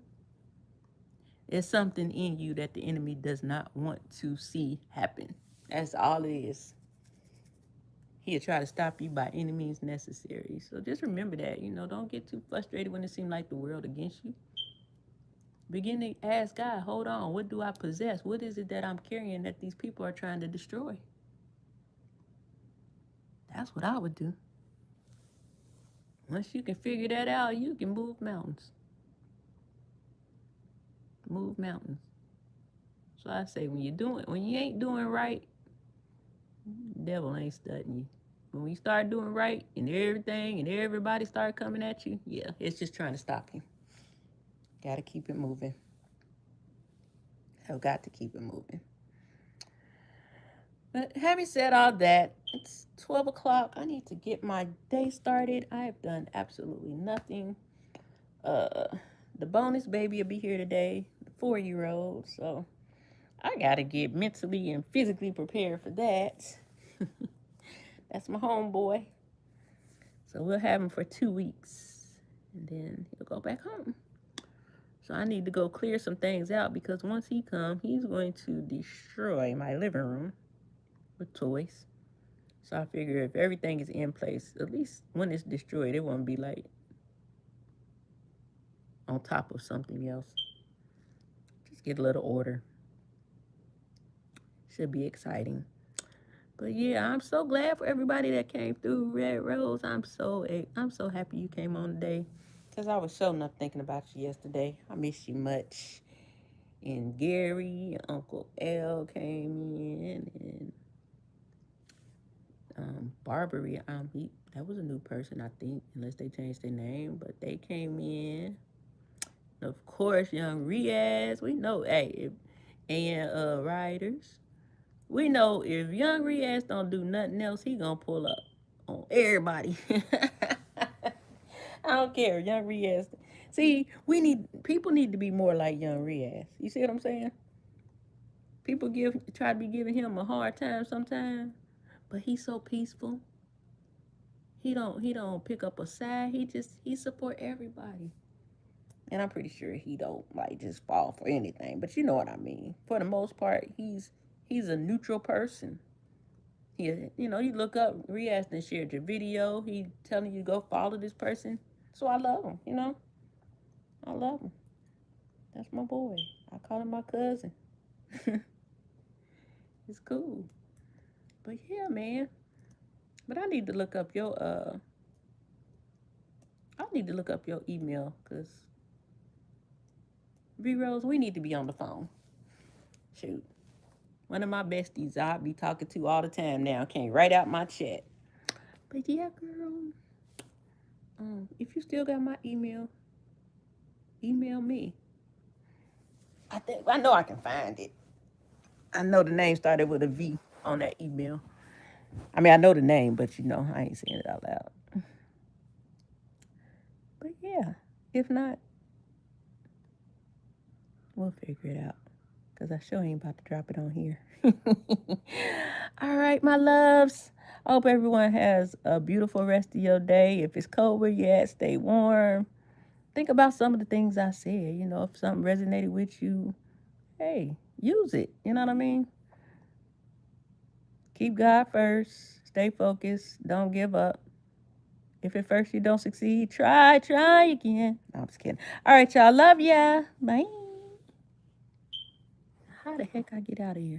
there's something in you that the enemy does not want to see happen. That's all it is. He'll try to stop you by any means necessary. So just remember that, don't get too frustrated when it seems like the world against you. Begin to ask God, hold on, what do I possess? What is it that I'm carrying that these people are trying to destroy? That's what I would do. Once you can figure that out, you can move mountains. Move mountains. So I say, when you ain't doing right, the devil ain't studying you. When you start doing right and everything and everybody start coming at you, yeah, it's just trying to stop you. Gotta keep it moving. Have got to keep it moving. But having said all that, it's 12 o'clock. I need to get my day started. I have done absolutely nothing. The bonus baby will be here today, the 4-year-old. So I got to get mentally and physically prepared for that. That's my homeboy. So we'll have him for 2 weeks. And then he'll go back home. So I need to go clear some things out because once he comes, he's going to destroy my living room with toys. So I figure if everything is in place, at least when it's destroyed, it won't be like on top of something else. Just get a little order. Should be exciting. But yeah, I'm so glad for everybody that came through Red Rose. I'm so happy you came on today. Cause I was showing up thinking about you yesterday. I miss you much. And Gary, Uncle L came in, and Barbary. That was a new person, I think, unless they changed their name. But they came in. Of course, young Riaz. We know, hey, and Riders. We know if young Riaz don't do nothing else, he gonna pull up on everybody. I don't care, young Riaz. See, people need to be more like young Riaz. You see what I'm saying? People try to be giving him a hard time sometimes, but he's so peaceful. He don't pick up a side. He support everybody. And I'm pretty sure he don't like just fall for anything. But you know what I mean. For the most part, he's a neutral person. You look up Riaz and shared your video. He telling you to go follow this person. So I love him. I love him. That's my boy. I call him my cousin. It's cool. But yeah, man. But I need to look up your email because B Rose, we need to be on the phone. Shoot. One of my besties I'll be talking to all the time now. Can't write out my chat. But yeah, girl. If you still got my email me. I know I can find it. I know the name started with a V on that email. I mean, I know the name, but I ain't saying it out loud. But yeah, if not, we'll figure it out. Because I sure ain't about to drop it on here. All right, my loves. I hope everyone has a beautiful rest of your day. If it's cold where you're at, stay warm. Think about some of the things I said. If something resonated with you, hey, use it. You know what I mean? Keep God first. Stay focused. Don't give up. If at first you don't succeed, try again. No, I'm just kidding. All right, y'all. Love ya. Bye. How the heck I get out of here?